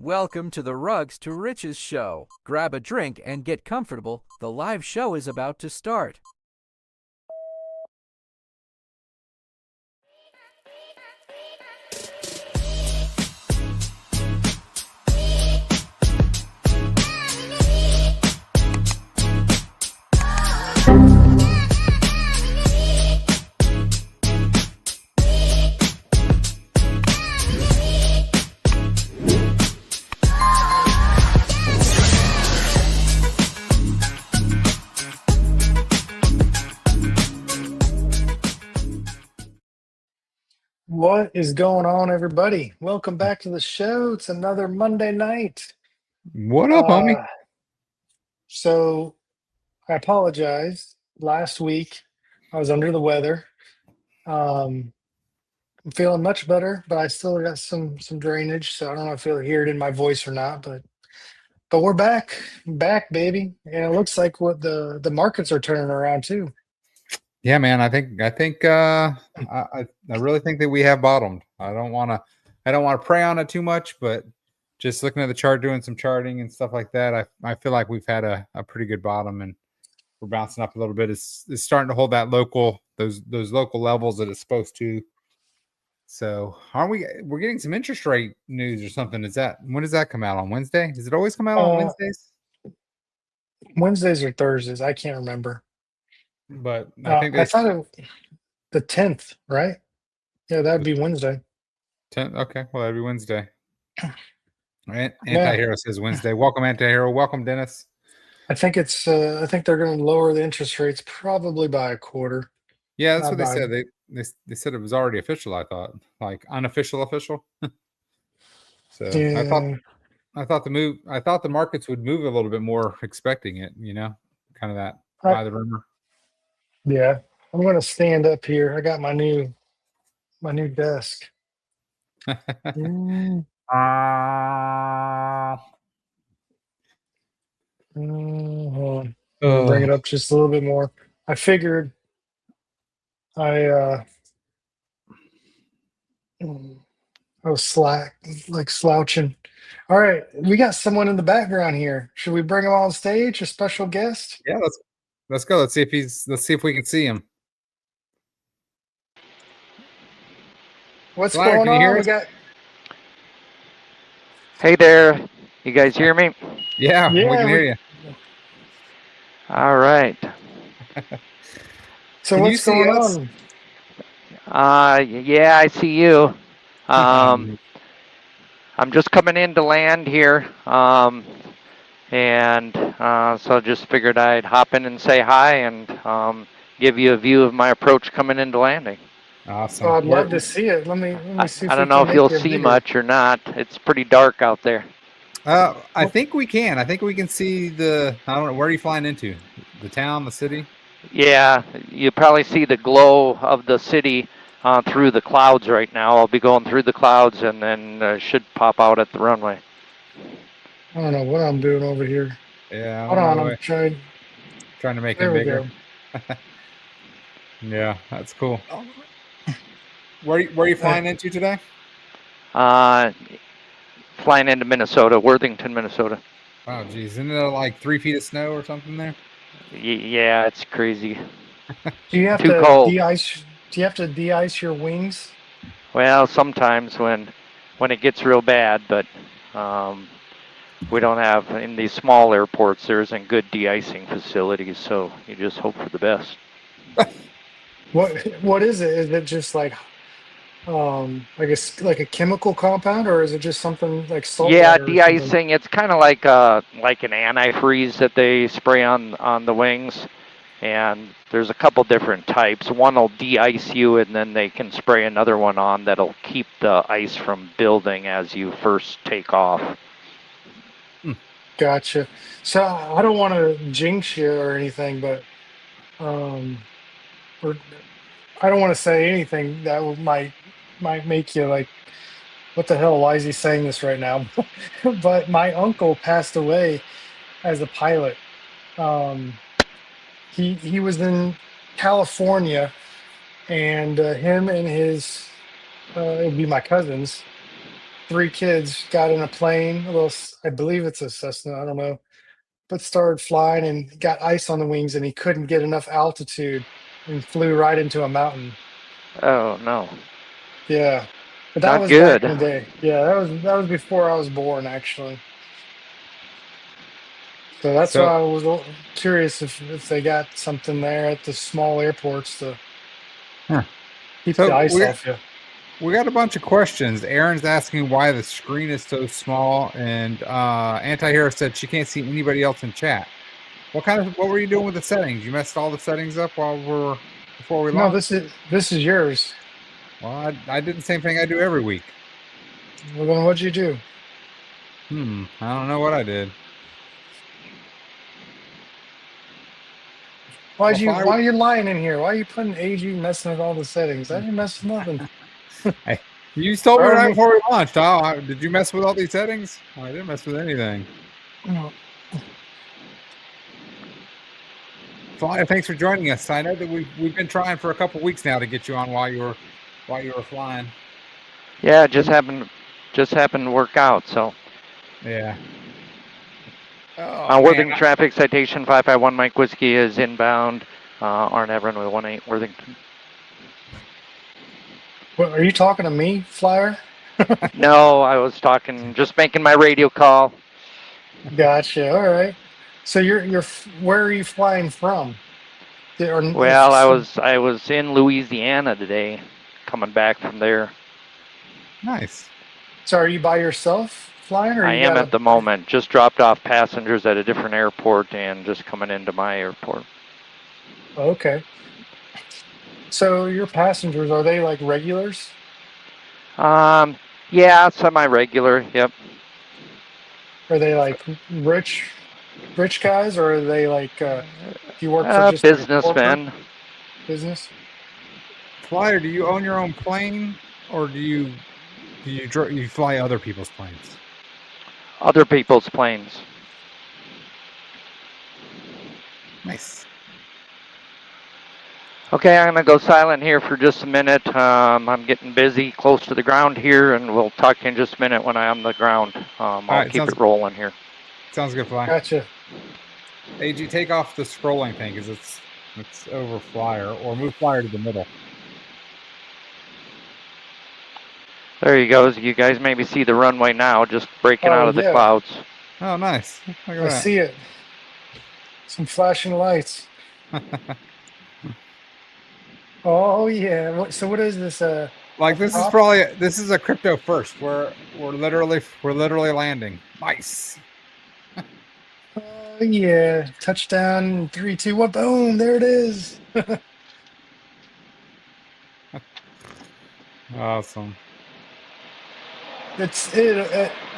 Welcome to the Rugs to Riches show. Grab a drink and get comfortable. The live show is about to start. What is going on, everybody? Welcome back to the show. It's another Monday night. What up, homie? Uh, so I apologize. Last week I was under the weather. I'm feeling much better, but I still got some drainage. So I don't know if you'll hear it in my voice or not, but we're back, baby. And it looks like what the markets are turning around too. Yeah, man. I really think that we have bottomed. I don't want to prey on it too much, but just looking at the chart, doing some charting and stuff like that, I feel like we've had a pretty good bottom, and we're bouncing up a little bit. It's starting to hold that those local levels that it's supposed to. So we're getting some interest rate news or something. When does that come out, on Wednesday? Does it always come out on Wednesdays? Wednesdays or Thursdays? I can't remember. But I thought the 10th, right? Yeah, that'd be Wednesday. 10th. Okay, well, that'd be Wednesday. Antihero says Wednesday. Welcome, Antihero. Welcome, Dennis. I think I think they're going to lower the interest rates probably by a quarter. Yeah, that's what they said. They said it was already official. I thought, like, unofficial official. So yeah. I thought the markets would move a little bit more, expecting it. Kind of that by the rumor. Yeah, I'm going to stand up here. I got my new desk. Hold on. Bring it up just a little bit more. I figured I was slouching. All right, we got someone in the background here. Should we bring him on stage? A special guest? Yeah, let's go. Let's see if we can see him. What's going on? Hey there. You guys hear me? Yeah, we can hear you. All right. So what's going on? Yeah, I see you. I'm just coming into land here. And so just figured I'd hop in and say hi and give you a view of my approach coming into landing. Awesome. I'd love to see it. Let me see. I don't know if you'll see much or not. It's pretty dark out there. I think we can. I think we can see I don't know, where are you flying into? The town, the city? Yeah, you probably see the glow of the city through the clouds right now. I'll be going through the clouds and then should pop out at the runway. I don't know what I'm doing over here. Yeah. Hold on, I'm trying to make it bigger. Yeah, that's cool. Where are you flying into today? Flying into Minnesota, Worthington, Minnesota. Oh, geez. Isn't there like 3 feet of snow or something there? Yeah, it's crazy. Do you have Too to cold. de-ice? Do you have to de-ice your wings? Well, sometimes when it gets real bad, but we don't have, in these small airports, there isn't good de-icing facilities, so you just hope for the best. What is it? Is it just like a chemical compound, or is it just something like salt? Yeah, de-icing. It's kind of like an antifreeze that they spray on the wings, and there's a couple different types. One will de-ice you, and then they can spray another one on that'll keep the ice from building as you first take off. Gotcha. So I don't want to jinx you or anything, but or I don't want to say anything that might make you like, what the hell? Why is he saying this right now? But my uncle passed away as a pilot. He was in California, and him and his it would be my cousins, 3 kids got in a plane, I believe it's a Cessna, I don't know, but started flying and got ice on the wings, and he couldn't get enough altitude and flew right into a mountain. Oh no, Yeah, but that not was back in the good. day. Yeah, that was before I was born, actually. So that's why So I was curious if they got something there at the small airports to huh. keep the So ice off you. we got a bunch of questions. Aaron's asking why the screen is so small, and Anti-Hero said she can't see anybody else in chat. What were you doing with the settings? You messed all the settings up before we No, launched? this is yours. Well, I did the same thing I do every week. Well, then what'd you do? I don't know what I did. Why Well, are you lying in here? Why are you putting AG messing with all the settings? I didn't mess with nothing. Hey, you told me Or right me. before we launched. Oh, did you mess with all these settings? I didn't mess with anything. Flyer, thanks for joining us. I know that we've been trying for a couple weeks now to get you on while you were flying. Yeah, it just happened to work out. So, Yeah. Oh, Worthington man. traffic citation 551 Mike Whiskey is inbound. Arn Everin with 18 Worthington. What, are you talking to me, Flyer? No, I was just making my radio call. Gotcha. All right. So where are you flying from? Well, I was in Louisiana today, coming back from there. Nice. So are you by yourself flying, or I you am got at the moment. Just dropped off passengers at a different airport and just coming into my airport. Okay. So your passengers, are they like regulars? Yeah, semi-regular. Yep. Are they like rich guys, or are they like do you work for just like a corporate Businessmen. business? Flyer, do you own your own plane, or do you fly other people's planes? Other people's planes. Nice. Okay, I'm gonna go silent here for just a minute. I'm getting busy close to the ground here, and we'll talk to you in just a minute when I'm on the ground. I'll keep it rolling here. Sounds good, Flyer. Gotcha. AG, take off the scrolling thing because it's over Flyer, or move Flyer to the middle. There you go. You guys maybe see the runway now, just breaking out of the clouds. Oh, nice. Look at I that. see it. Some flashing lights. Oh yeah. So what is this? This is a crypto first. We're literally landing. Nice. Oh yeah. Touchdown. 3, 2, 1. Boom. There it is. Awesome. It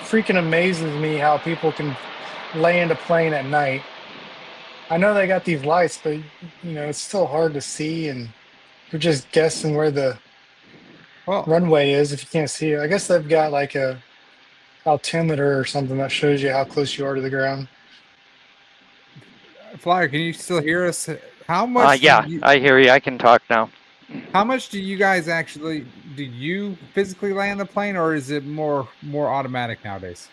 freaking amazes me how people can land a plane at night. I know they got these lights, but it's still hard to see, and you're just guessing where the runway is if you can't see it. I guess they've got like a altimeter or something that shows you how close you are to the ground. Flyer, can you still hear us? How much? Yeah, I hear you. I can talk now. How much do you guys do you physically land the plane, or is it more automatic nowadays?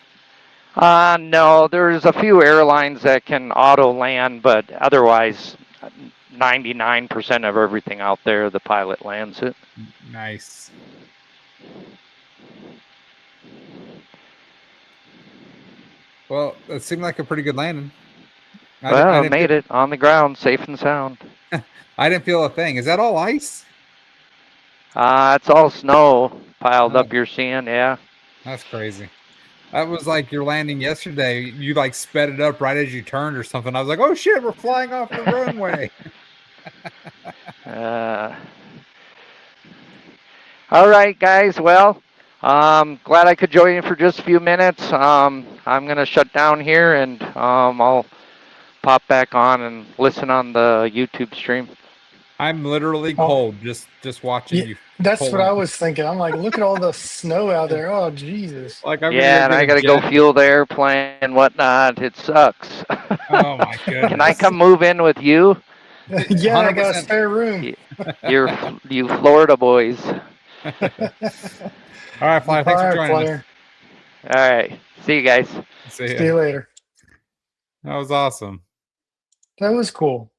No, there's a few airlines that can auto land, but otherwise 99% of everything out there, the pilot lands it. Nice. Well, it seemed like a pretty good landing. I made it on the ground, safe and sound. I didn't feel a thing. Is that all ice? It's all snow piled up you're seeing, yeah. That's crazy. That was like your landing yesterday. You like sped it up right as you turned or something. I was like, oh shit, we're flying off the runway. All right, guys. Well, glad I could join you for just a few minutes. I'm going to shut down here, and I'll pop back on and listen on the YouTube stream. I'm literally cold just watching you. That's what I was thinking. I'm like, look at all the snow out there. Oh, Jesus. Yeah, and I got to go fuel the airplane and whatnot. It sucks. Oh, my goodness. Can I come move in with you? Yeah, 100%. I got a spare room. You Florida boys. All right, Flyer. Thanks for joining us. All right. See you guys. So See yeah, you later. that was awesome. That was cool.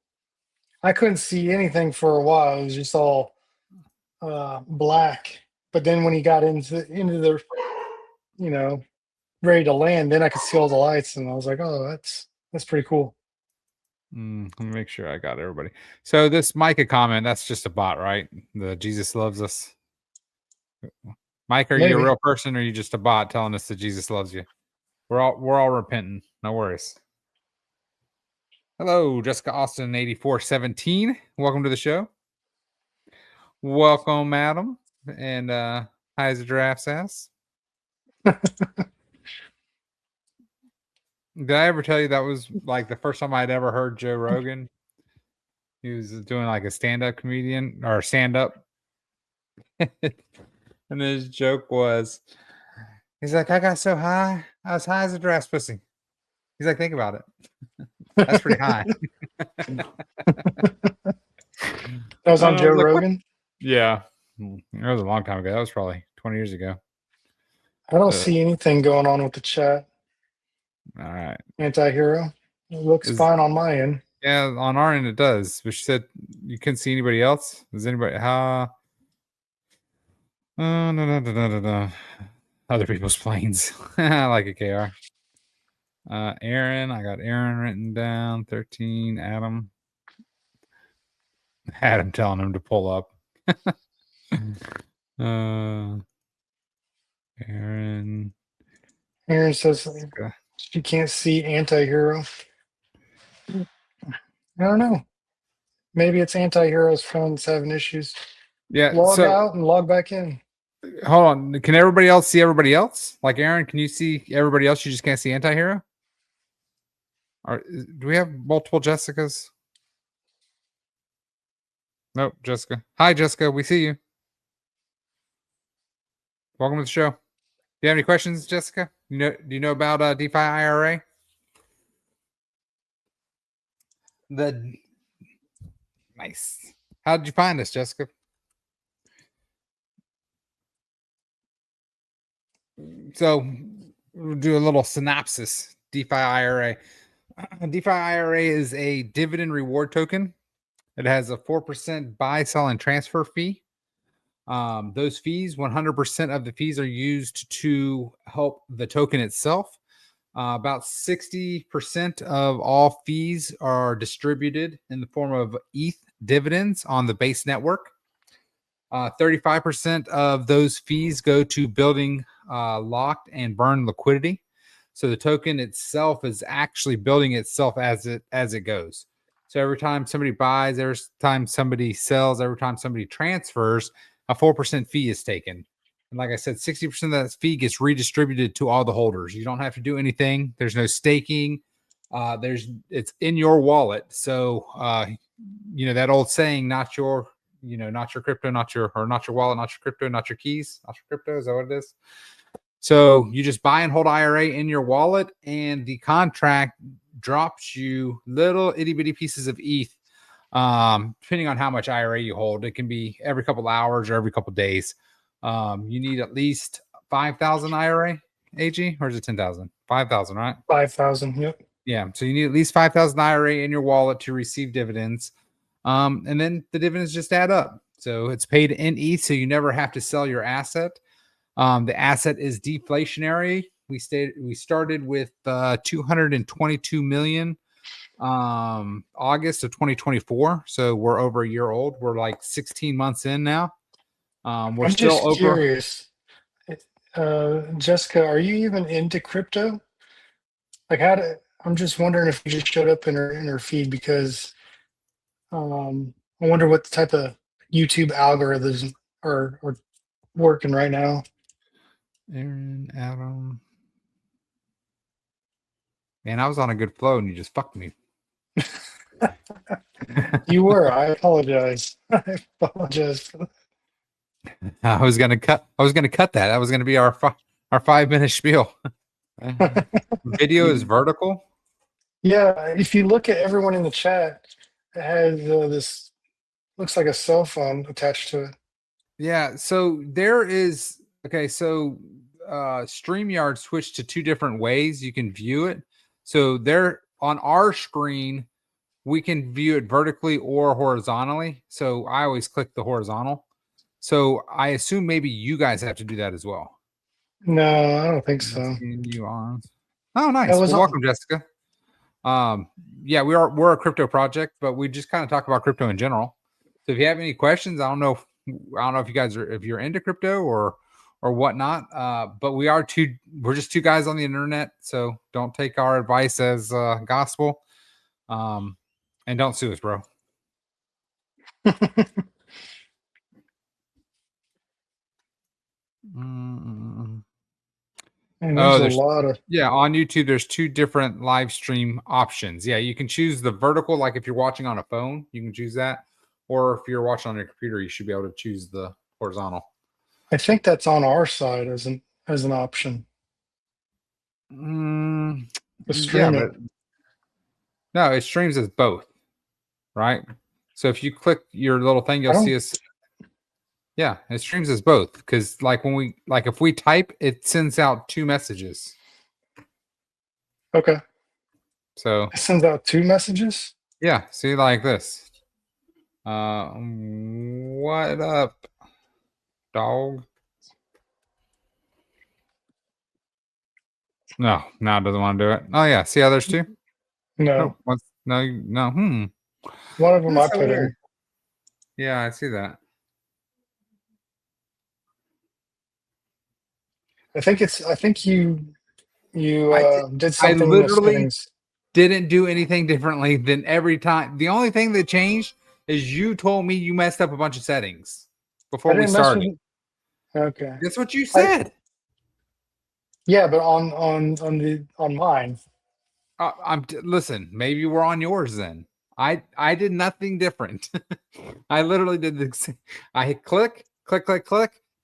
I couldn't see anything for a while. It was just all black. But then when he got into the, you know, ready to land, then I could see all the lights, and I was like, oh, that's pretty cool. Let me make sure I got everybody. So this Micah comment, that's just a bot, right? The Jesus loves us. Mike, are you a Maybe. real person or are you just a bot telling us that Jesus loves you? We're all repenting. No worries. Hello, Jessica Austin 8417. Welcome to the show. Welcome, madam. And how's the giraffe's ass? Did I ever tell you that was like the first time I'd ever heard Joe Rogan? He was doing like a stand-up comedian or stand-up. And his joke was, he's like, I got so high, I was high as a giraffe's pussy. He's like, think about it. That's pretty high. That was on Joe like, what? Rogan. Yeah. It was a long time ago. That was probably 20 years ago. I don't see anything going on with the chat. All right. Anti-hero. It looks fine on my end. Yeah, on our end it does. But she said you couldn't see anybody else. Does anybody no. Other people's planes. I like it, KR. Aaron, I got Aaron written down. 13. Adam telling him to pull up. Aaron says she can't see anti-hero. I don't know. Maybe it's anti-hero's phone's having issues. Yeah. Log out and log back in. Hold on. Can everybody else see everybody else? Like Aaron, can you see everybody else? You just can't see anti-hero? Or do we have multiple Jessicas? Nope, Jessica. Hi, Jessica. We see you. Welcome to the show. Do you have any questions, Jessica? Do you know about DeFi IRA? Nice. How did you find us, Jessica? So we'll do a little synopsis. DeFi IRA. DeFi IRA is a dividend reward token. It has a 4% buy, sell, and transfer fee. Those fees, 100% of the fees are used to help the token itself. About 60% of all fees are distributed in the form of ETH dividends on the base network. 35% of those fees go to building locked and burn liquidity. So the token itself is actually building itself as it goes. So every time somebody buys, every time somebody sells, every time somebody transfers, a 4% fee is taken. And like I said, 60% of that fee gets redistributed to all the holders. You don't have to do anything. There's no staking. It's in your wallet. So that old saying, not your crypto, not your wallet, not your crypto, not your keys, not your crypto. Is that what it is? So you just buy and hold IRA in your wallet, and the contract drops you little itty bitty pieces of ETH, depending on how much IRA you hold. It can be every couple hours or every couple days. You need at least 5,000 IRA, AG, or is it 10,000? 5,000, right? 5,000. Yep. Yeah. So you need at least 5,000 IRA in your wallet to receive dividends. And then the dividends just add up. So it's paid in ETH, so you never have to sell your asset. The asset is deflationary. We started with 222 million August of 2024. So we're over a year old. We're like 16 months in now. We're I'm still just over. Curious, Jessica, are you even into crypto? Like, I'm just wondering if you just showed up in her feed because I wonder what the type of YouTube algorithms are working right now. Aaron, Adam. Man, I was on a good flow and you just fucked me. You were. I apologize. I apologize. I was gonna cut that. That was gonna be our 5-minute spiel. Video is vertical. Yeah, if you look at everyone in the chat, it has this looks like a cell phone attached to it. Yeah. So there is. Okay. So StreamYard switched to two different ways you can view it. So there on our screen, we can view it vertically or horizontally. So I always click the horizontal. So I assume maybe you guys have to do that as well. No, I don't think so. You on? Oh, nice. That was Well, on- welcome, Jessica. Yeah, we're a crypto project, but we just kind of talk about crypto in general. So if you have any questions, I don't know if you guys are, if you're into crypto or whatnot. But we're just two guys on the internet, so don't take our advice as gospel. And don't sue us, bro. And there's a there's lot of on YouTube. There's two different live stream options. Yeah, you can choose the vertical, like if you're watching on a phone, you can choose that, or if you're watching on your computer, you should be able to choose the horizontal. I think that's on our side as an option. To stream it. No, it streams as both, right? So if you click your little thing, you'll see us. Yeah, it streams as both because if we type, it sends out two messages. Okay. So It sends out two messages. yeah, see like this. What up, dog? No, now it doesn't want to do it. Oh yeah, see how there's two? No, No. one of them That's I so put weird. in. Yeah, I see that. I think you I did something in the literally settings. didn't do anything differently than every time. The only thing that changed is you told me you messed up a bunch of settings I before we didn't mess with started. it. Okay. That's what you said. Yeah, but on mine. Listen. Maybe we're on yours then. I did nothing different. I literally did the. I hit click,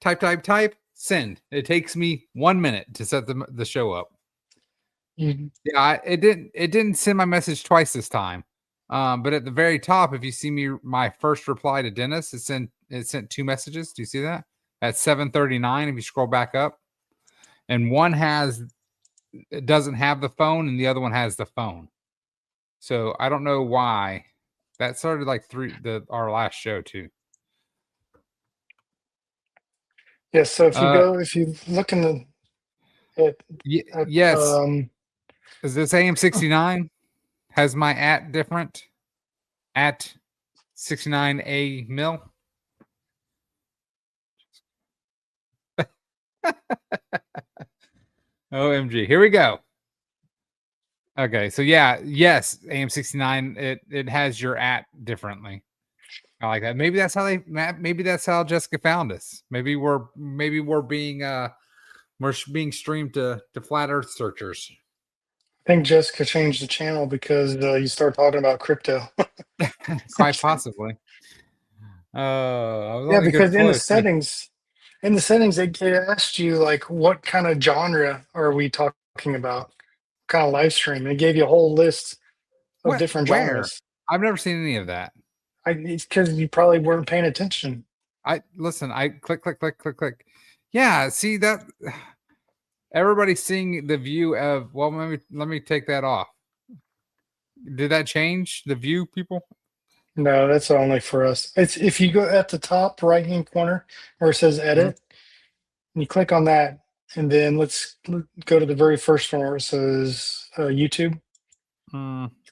type, send. It takes me 1 minute to set the show up. Yeah, it didn't send my message twice this time. But at the very top, if you see my first reply to Dennis, it sent two messages. Do you see that? At 7:39, if you scroll back up, and one doesn't have the phone, and the other one has the phone. So I don't know why. That started like our last show too. Yeah, so if you look in yes. Is this AM69? Has my @ different? At 69A mil? OMG. Here we go. Okay, so yes, AM69, it has your @ differently. I like that. Maybe that's how Jessica found us. Maybe we're being streamed to flat earth searchers. I think Jessica changed the channel because you start talking about crypto. Quite possibly. Yeah, because in the settings, it asked you like what kind of genre are we talking about? What kind of live stream? It gave you a whole list of different genres. I've never seen any of that. It's because you probably weren't paying attention. I click. Yeah, see that everybody's seeing the view of. Well, let me take that off. Did that change the view, people? No, that's only for us. It's if you go at the top right hand corner where it says edit, and you click on that, and then let's go to the very first one where it says YouTube.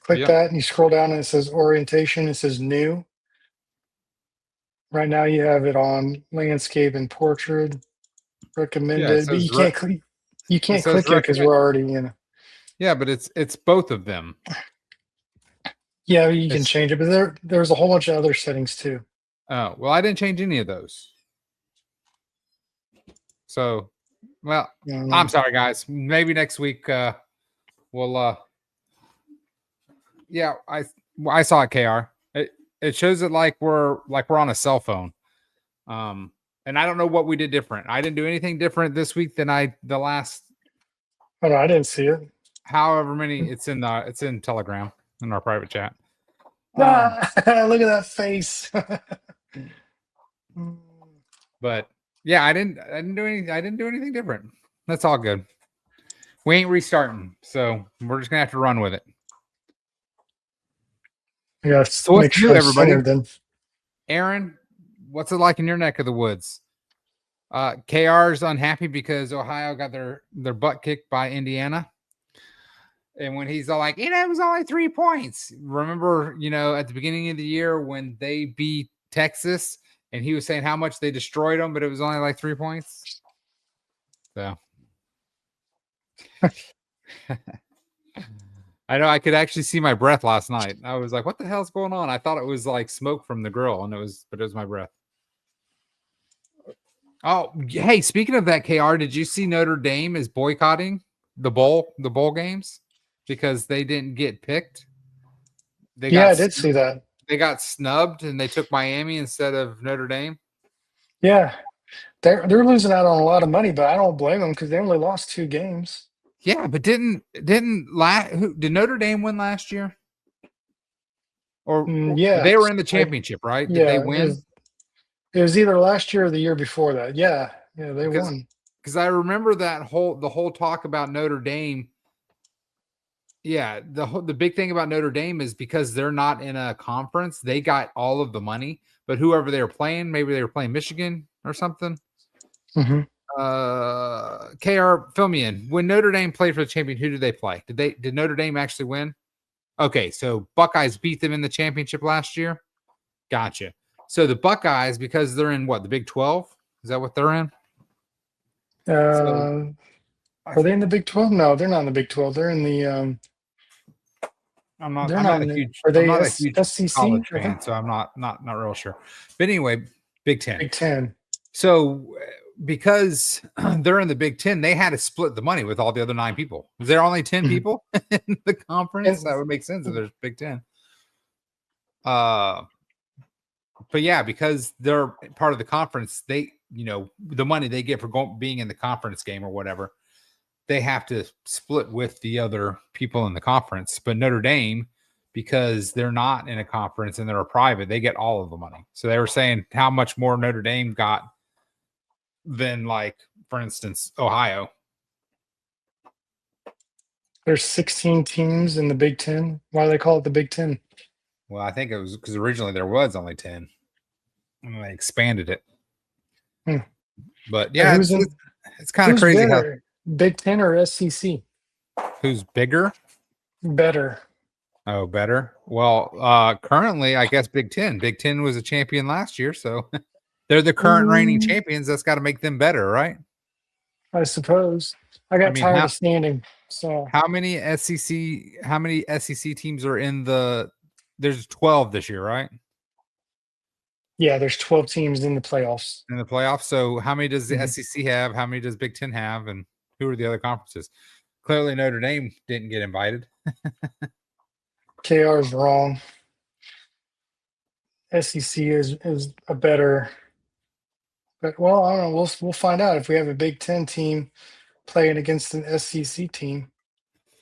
Click that, and you scroll down, and it says orientation. It says new. Right now, you have it on landscape and portrait recommended, but you can't click. You can't click it because we're already in. Yeah, but it's both of them. Yeah, you can change it, but there's a whole bunch of other settings too. Oh, well, I didn't change any of those. So, well, I'm sorry, guys. Maybe next week we'll yeah, I saw it, KR. It shows it like we're on a cell phone. And I don't know what we did different. I didn't do anything different this week than the last. Oh, no, I didn't see it. However many it's in Telegram in our private chat. Look at that face. But yeah, I didn't do anything different. That's all good. We ain't restarting, so we're just gonna have to run with it. Yeah, So what's make new, sure I'm everybody? centered then. Aaron, what's it like in your neck of the woods? KR's unhappy because Ohio got their butt kicked by Indiana. And when he's all like, it was only 3 points. Remember, at the beginning of the year when they beat Texas and he was saying how much they destroyed them, but it was only like 3 points. So I know I could actually see my breath last night. I was like, what the hell's going on? I thought it was like smoke from the grill, but it was my breath. Oh, hey, speaking of that, KR, did you see Notre Dame is boycotting the bowl games because they didn't get picked? I did see that. They got snubbed and they took Miami instead of Notre Dame. Yeah, they're losing out on a lot of money, but I don't blame them because they only lost 2 games. Yeah, but did Notre Dame win last year? Or yeah, they were in the championship, right? Did they win? It was either last year or the year before that. Yeah, they won. Because I remember the whole talk about Notre Dame. Yeah, the big thing about Notre Dame is because they're not in a conference, they got all of the money. But whoever they were playing, maybe they were playing Michigan or something. Mm-hmm. KR, fill me in. When Notre Dame played for the champion, who did they play? Did Notre Dame actually win? Okay, so Buckeyes beat them in the championship last year. Gotcha. So the Buckeyes, because they're in what, the Big 12? Is that what they're in? Are they in the Big 12? No, they're not in the Big 12. They're in the. I'm not a huge SEC college fan, so I'm not real sure. But anyway, Big 10. Big 10. So because they're in the Big 10, they had to split the money with all the other 9 people. Is there only 10 people in the conference? That would make sense if there's Big 10. But yeah, because they're part of the conference, they, the money they get for being in the conference game or whatever, they have to split with the other people in the conference. But Notre Dame, because they're not in a conference and they're a private, they get all of the money. So they were saying how much more Notre Dame got than, like, for instance, Ohio. There's 16 teams in the Big 10. Why do they call it the Big 10? Well, I think it was because originally there was only 10. And they expanded it. But yeah, it's kind of crazy. Better, Big 10 or SEC? Who's bigger? Better. Oh, better. Well, currently, I guess Big 10. Big 10 was a champion last year, so they're the current reigning champions. That's got to make them better, right? I suppose. I got tired of standing. So how many SEC teams are in the? There's 12 this year, right? Yeah, there's 12 teams in the playoffs. In the playoffs. So how many does the SEC have? How many does Big 10 have? And who are the other conferences? Clearly, Notre Dame didn't get invited. KR is wrong. SEC is a better. But well, I don't know. We'll find out if we have a Big 10 team playing against an SEC team.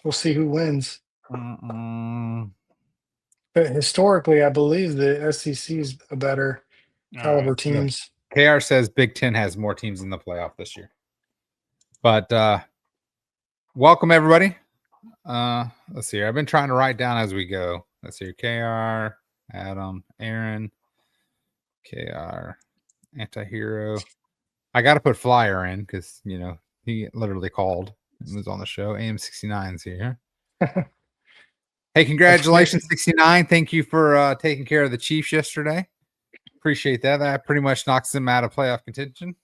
We'll see who wins. But historically, I believe the SEC is a better caliber teams. KR says Big 10 has more teams in the playoff this year. But welcome, everybody. Let's see here. I've been trying to write down as we go. Let's see here. KR, Adam, Aaron, KR, Antihero. I got to put Flyer in because, he literally called and was on the show. AM69's here. Hey, congratulations, 69. Thank you for taking care of the Chiefs yesterday. Appreciate that. That pretty much knocks them out of playoff contention.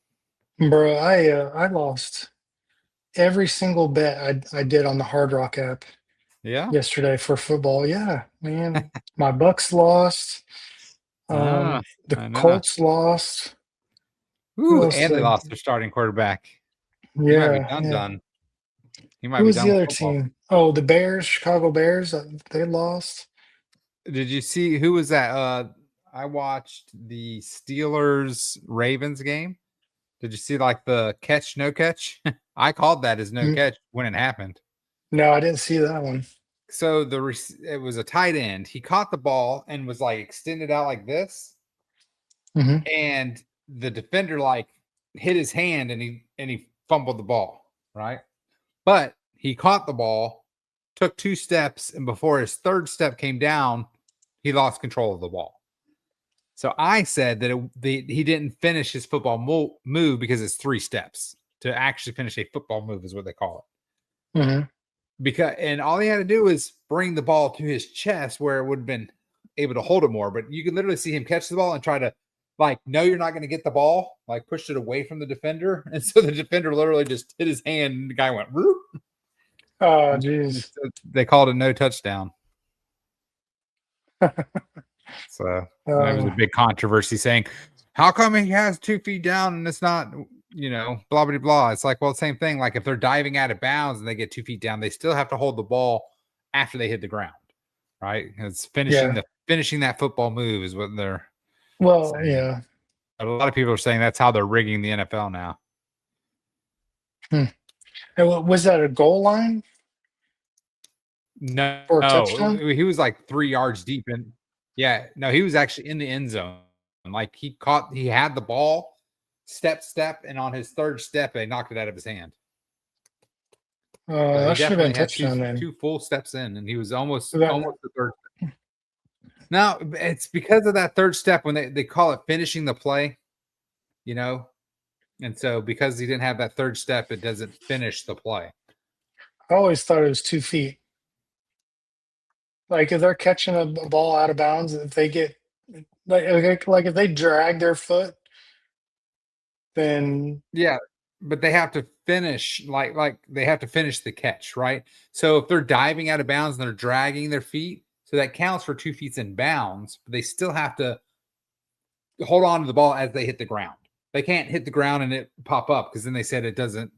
Bro, I lost every single bet I did on the Hard Rock app. Yeah. Yesterday for football. Yeah, man. My Bucks lost. The Colts lost. Ooh, and they lost their starting quarterback. Yeah. He might be done. He might Who be was done the other football. team? Oh, the Bears, Chicago Bears. They lost. Did you see who was that? I watched the Steelers Ravens game. Did you see like the catch, no catch? I called that as no catch when it happened. No, I didn't see that one. So it was a tight end. He caught the ball and was like extended out like this, and the defender like hit his hand and he fumbled the ball. right? But he caught the ball, took 2 steps, and before his 3rd step came down, he lost control of the ball. So I said that he didn't finish his football move because it's 3 steps. To actually finish a football move is what they call it. Mm-hmm. And all he had to do was bring the ball to his chest where it would have been able to hold it more. But you could literally see him catch the ball and try to, like, no, you're not going to get the ball, like pushed it away from the defender. And so the defender literally just hit his hand and the guy went, whoop. Oh, jeez. They called it no touchdown. So that was a big controversy saying, how come he has 2 feet down and it's not, blah, blah, blah. It's like, well, same thing. Like if they're diving out of bounds and they get 2 feet down, they still have to hold the ball after they hit the ground, right? It's finishing that football move is what they're saying. Yeah. A lot of people are saying that's how they're rigging the NFL now. And was that a goal line? No, For a touchdown? He was like 3 yards deep in. Yeah, no, he was actually in the end zone. Like he had the ball, step, and on his 3rd step, they knocked it out of his hand. That should have been a touchdown then. 2 full steps in, and he was almost the 3rd. Now it's because of that 3rd step when they call it finishing the play, and so because he didn't have that 3rd step, it doesn't finish the play. I always thought it was 2 feet. Like if they're catching a ball out of bounds, if they get like if they drag their foot, then yeah, but they have to finish like they have to finish the catch, right? So if they're diving out of bounds and they're dragging their feet, so that counts for 2 feet in bounds, but they still have to hold on to the ball as they hit the ground. They can't hit the ground and it pop up because then they said it doesn't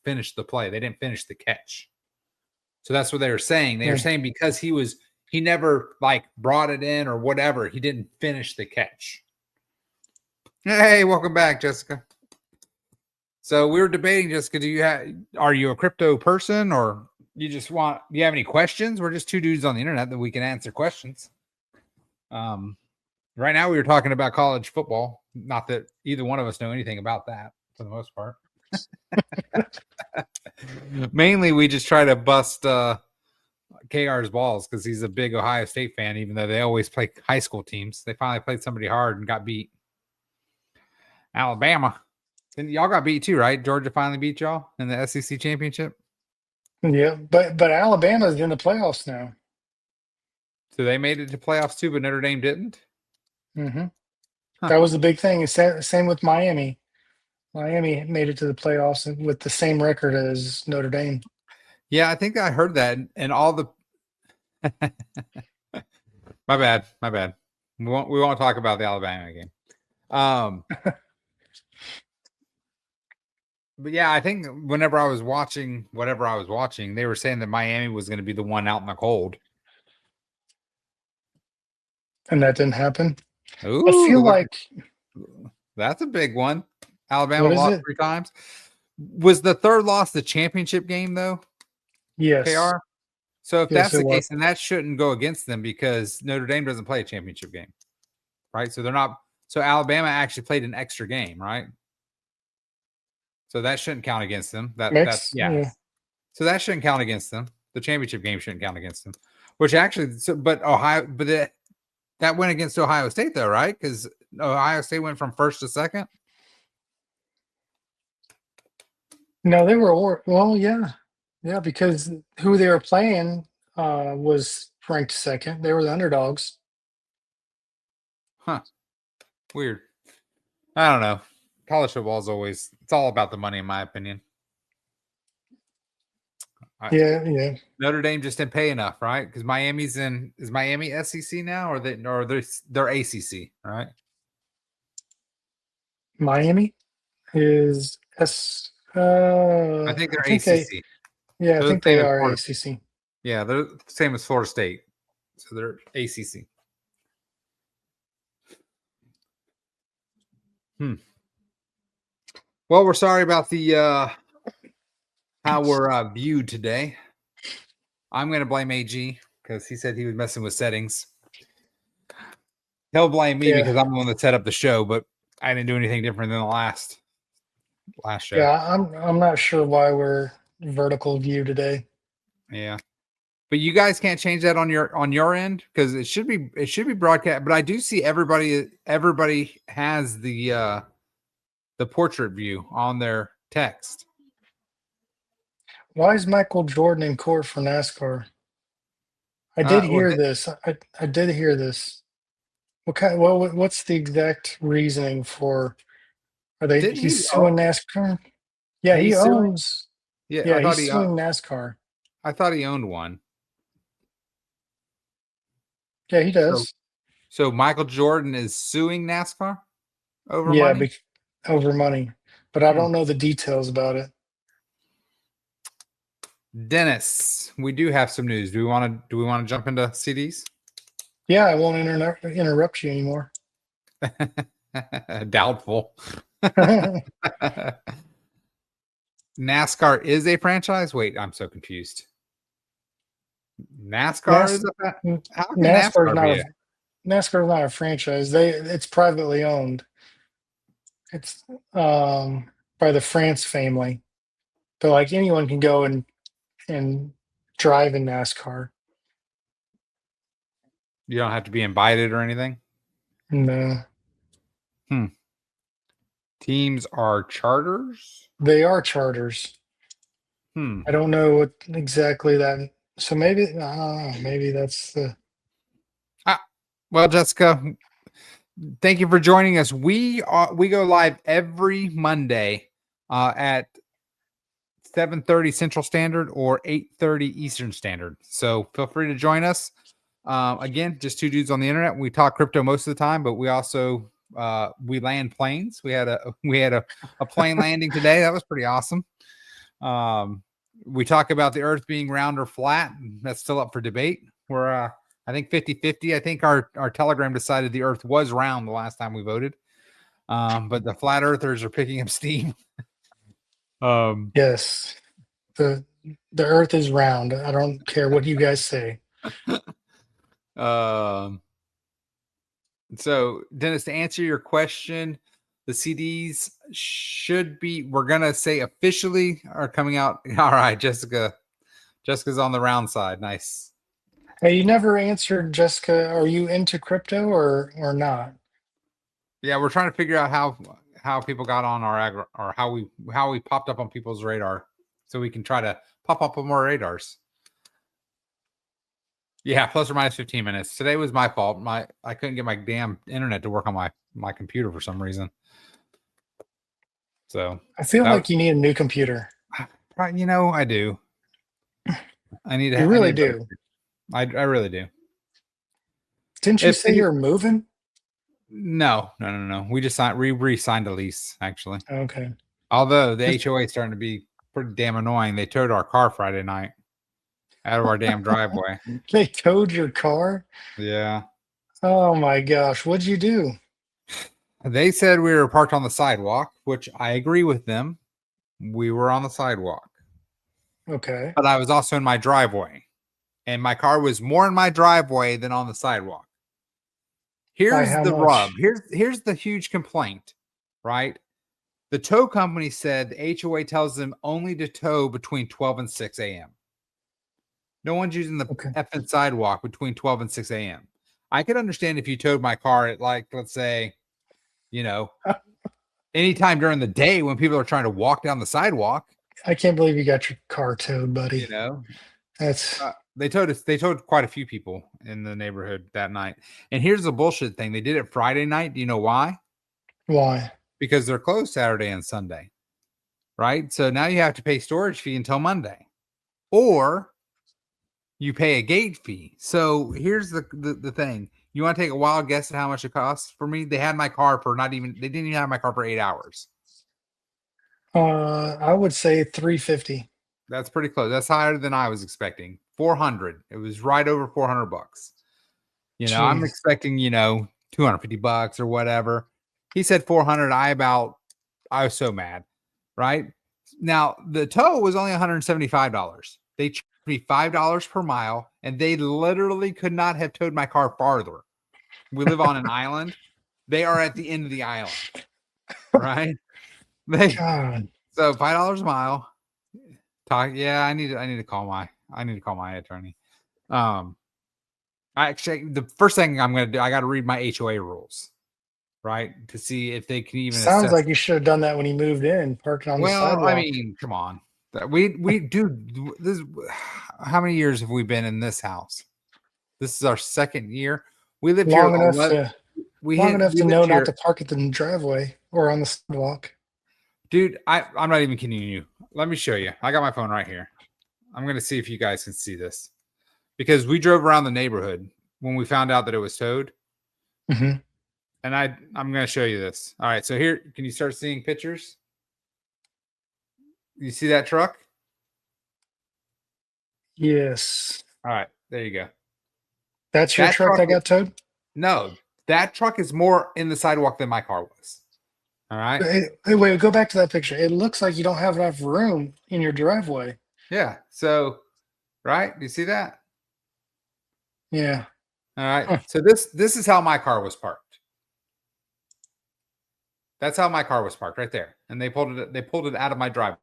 finish the play. They didn't finish the catch. So that's what they were saying. They were saying because he never like brought it in or whatever, he didn't finish the catch. Hey, welcome back, Jessica. So we were debating, Jessica, are you a crypto person or do you have any questions? We're just 2 dudes on the internet that we can answer questions. Right now we were talking about college football. Not that either one of us know anything about that for the most part. Mainly we just try to bust KR's balls because he's a big Ohio State fan, even though they always play high school teams. They finally played somebody hard and got beat. Alabama. And y'all got beat too, right? Georgia finally beat y'all in the SEC championship. Yeah, but Alabama's in the playoffs now. So they made it to playoffs too, but Notre Dame didn't. Mm-hmm. That was the big thing. It's same with Miami. Miami made it to the playoffs with the same record as Notre Dame. Yeah, I think I heard that, and all the. My bad. We won't talk about the Alabama game. But yeah, I think whenever I was watching whatever I was watching, they were saying that Miami was going to be the one out in the cold, and that didn't happen. Ooh, I feel like that's a big one. Alabama lost 3 times. Was the 3rd loss the championship game though? Yes. KR. So if that's the case, then that shouldn't go against them because Notre Dame doesn't play a championship game, right? So they're not. So Alabama actually played an extra game, right? So that shouldn't count against them. That's yeah. So that shouldn't count against them. The championship game shouldn't count against them. Which actually, that went against Ohio State though, right? Because Ohio State went from 1st to 2nd. No, they were yeah, because who they were playing was ranked 2nd. They were the underdogs. Huh. Weird. I don't know. College football is it's all about the money, in my opinion. Yeah. Notre Dame just didn't pay enough, right? Because is Miami SEC now, or they're ACC, right? Miami is I think they're ACC. I think they are ACC. Yeah, they're the same as Florida State, so they're ACC. Well, we're sorry about the how we're viewed today. I'm going to blame AG because he said he was messing with settings. He'll blame me because I'm the one that set up the show, but I didn't do anything different than the last last show. Yeah, I'm not sure why we're vertical view today. Yeah. But you guys can't change that on your end because it should be broadcast. But I do see everybody has the portrait view on their text. Why is Michael Jordan in court for NASCAR? I did hear this. I did hear this. What's the exact reasoning for? He's suing NASCAR? Yeah, he He's suing? owns. Yeah, Yeah, he's suing NASCAR. I thought he owned one. Yeah, he does. So Michael Jordan is suing NASCAR over Yeah, money? over money, but I don't know the details about it. Dennis, we do have some news. Do we want to jump into CDs? Yeah, I won't interrupt you anymore. Doubtful. NASCAR is a franchise? Wait, I'm so confused. NASCAR is how can NASCAR is not a franchise. It's privately owned. It's by the France family. But like anyone can go and drive in NASCAR. You don't have to be invited or anything? No. Teams are charters? They are charters. I don't know what exactly that. So maybe maybe that's the. Well, Jessica, thank you for joining us. We go live every Monday at 7:30 Central Standard or 8:30 Eastern Standard. So feel free to join us. Again, just two dudes on the internet. We talk crypto most of the time, but we also we land planes. We had a plane landing today. That was pretty awesome. We talk about the earth being round or flat. That's still up for debate. We're I think 50-50. I think our Telegram decided the earth was round the last time we voted. But the flat earthers are picking up steam. Yes. The earth is round. I don't care what you guys say. So Dennis, to answer your question, the CDs should be, we're gonna say officially are coming out. All right, Jessica's on the round side. Nice. Hey, you never answered, Jessica. Are you into crypto or not? Yeah, we're trying to figure out how people got on our or how we popped up on people's radar, so we can try to pop up on more radars. Yeah, plus or minus 15 minutes. Today was my fault. I couldn't get my damn internet to work on my computer for some reason. So I feel like you need a new computer. Right, I do. I need to. You really do. I really do. Didn't you say you're moving? No. We just re-signed a lease, actually. Okay. Although the HOA is starting to be pretty damn annoying. They towed our car Friday night out of our damn driveway. They towed your car? Yeah. Oh my gosh. What'd you do? They said we were parked on the sidewalk, which I agree with them. We were on the sidewalk. Okay. But I was also in my driveway. And my car was more in my driveway than on the sidewalk. Here's the rub. Here's the huge complaint, right? The tow company said the HOA tells them only to tow between 12 and 6 a.m. No one's using the effing sidewalk between 12 and 6 a.m. I could understand if you towed my car at, like, let's say, anytime during the day when people are trying to walk down the sidewalk. I can't believe you got your car towed, buddy. That's they towed quite a few people in the neighborhood that night. And here's the bullshit thing. They did it Friday night. Do you know why? Why? Because they're closed Saturday and Sunday. Right? So now you have to pay storage fee until Monday. Or you pay a gate fee. So here's the thing. You want to take a wild guess at how much it costs for me? They had my car for they didn't even have my car for 8 hours. I would say $350. That's pretty close. That's higher than I was expecting. $400. It was right over $400. Jeez. I'm expecting, $250 or whatever. He said 400. I was so mad. Right now, the tow was only $175. They charged me $5 per mile, and they literally could not have towed my car farther. We live on an island. They are at the end of the island. Right. God. So $5 a mile. Yeah, I need to call my attorney. The first thing I'm gonna do, I got to read my HOA rules, right, to see if they can even Sounds assess. like you should have done that when he moved in, parking on the Well, sidewalk. I mean, come on, we do this. How many years have we been in this house? This is our second year. We lived long here. enough to We long enough we to lived know not here, to park at the driveway or on the sidewalk. dude. I'm not even kidding you. Let me show you. I got my phone right here. I'm gonna see if you guys can see this because we drove around the neighborhood when we found out that it was towed. Hmm. And I'm going to show you this. All right. So here, can you start seeing pictures? You see that truck? Yes. All right. There you go. That's your That truck that got towed? No, that truck is more in the sidewalk than my car was. All right. Hey, wait, go back to that picture. It looks like you don't have enough room in your driveway. Yeah. So, right. Do you see that? Yeah. All right. Huh. So this is how my car was parked. That's how my car was parked right there. And they pulled it out of my driveway.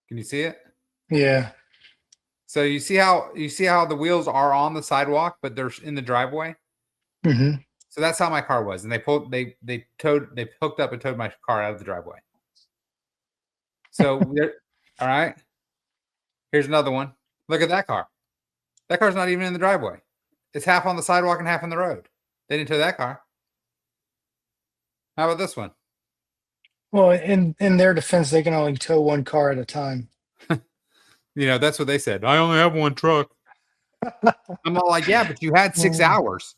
Can you see it? Yeah. So you see how the wheels are on the sidewalk, but they're in the driveway. Hmm. So that's how my car was, and they hooked up and towed my car out of the driveway. So all right. Here's another one. Look at that car. That car's not even in the driveway. It's half on the sidewalk and half on the road. They didn't tow that car. How about this one? Well, in their defense, they can only tow one car at a time. That's what they said. I only have one truck. I'm all like, yeah, but you had 6 hours.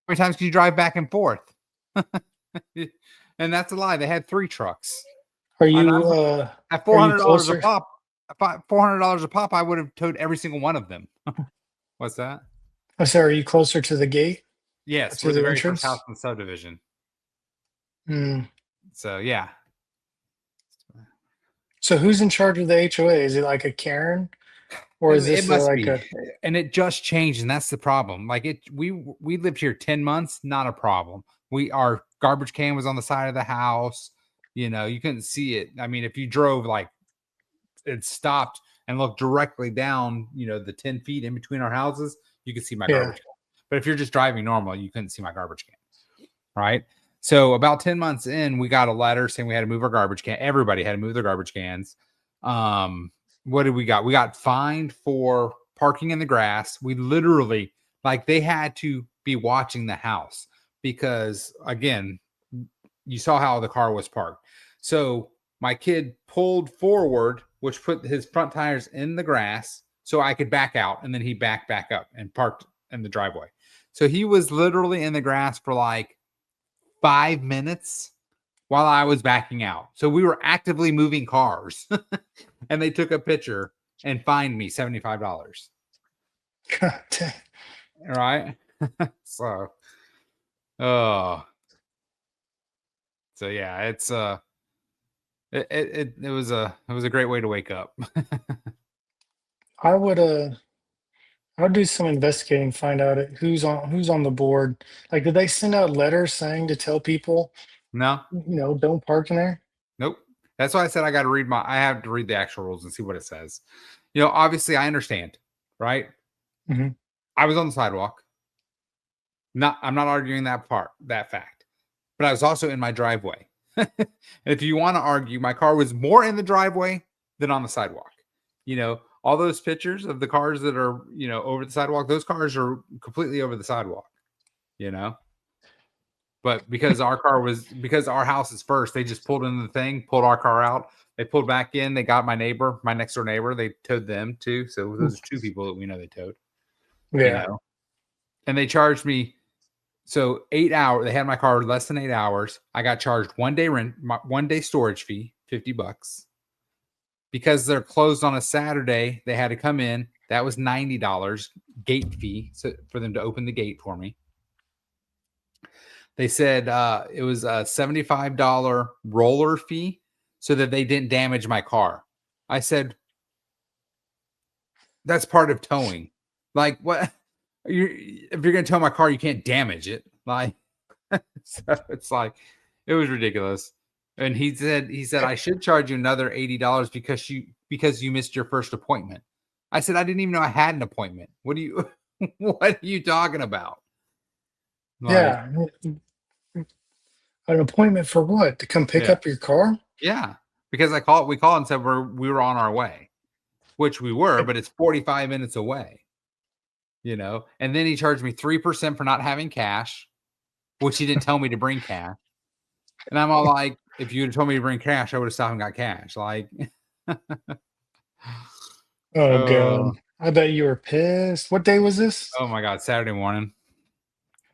How many times can you drive back and forth? And that's a lie. They had 3 trucks. Are you At $400 a closer? pop, $400 a pop, I would have towed every single one of them. What's that? I'm sorry, are you closer to the gate? Yes, To we're the the very entrance? first house in the subdivision. Hmm. So yeah, So who's in charge of the HOA? Is it like a Karen, or is it this must like be. a? And it just changed, and that's the problem. Like we lived here 10 months, not a problem. Our garbage can was on the side of the house. You couldn't see it. I mean, if you drove like it stopped and looked directly down, the 10 feet in between our houses, you could see my Yeah. garbage can. But if you're just driving normal, you couldn't see my garbage can. Right. So about 10 months in, we got a letter saying we had to move our garbage can. Everybody had to move their garbage cans. What did we got? We got fined for parking in the grass. We literally, they had to be watching the house because, again, you saw how the car was parked. So my kid pulled forward, which put his front tires in the grass so I could back out. And then he backed back up and parked in the driveway. So he was literally in the grass for 5 minutes while I was backing out. So we were actively moving cars and they took a picture and fined me $75. God dang. Right. So yeah, it's it was a great way to wake up. I would do some investigating, find out who's on the board. Like, did they send out letters saying to tell people, No, don't park in there? nope. That's why I said I have to read the actual rules and see what it says. Obviously I understand, right? Mhm. I was on the sidewalk. I'm not arguing that fact, but I was also in my driveway. If you want to argue, my car was more in the driveway than on the sidewalk. All those pictures of the cars that are, over the sidewalk, those cars are completely over the sidewalk, but because our house is first, they just pulled in the thing, pulled our car out. They pulled back in. They got my next door neighbor. They towed them too. So those are 2 people that we know they towed. Yeah. And they charged me. So 8 hours. They had my car less than 8 hours. I got charged 1 day rent, 1 day storage fee, $50. Because they're closed on a Saturday, they had to come in. That was $90 gate fee for them to open the gate for me. They said it was a $75 roller fee so that they didn't damage my car. I said, that's part of towing. What? If you're going to tow my car, you can't damage it. So it's It was ridiculous. And he said I should charge you another $80 because you missed your first appointment. I said I didn't even know I had an appointment. What are you talking about? Like, Yeah. An appointment for what? To come pick Yeah. up your car? yeah, because we called and said we were on our way, which we were, but it's 45 minutes away. And then he charged me 3% for not having cash, which he didn't tell me to bring cash. And I'm all like, if you had told me to bring cash, I would have stopped and got cash. Like, Oh God. I bet you were pissed. What day was this? oh my God, Saturday morning.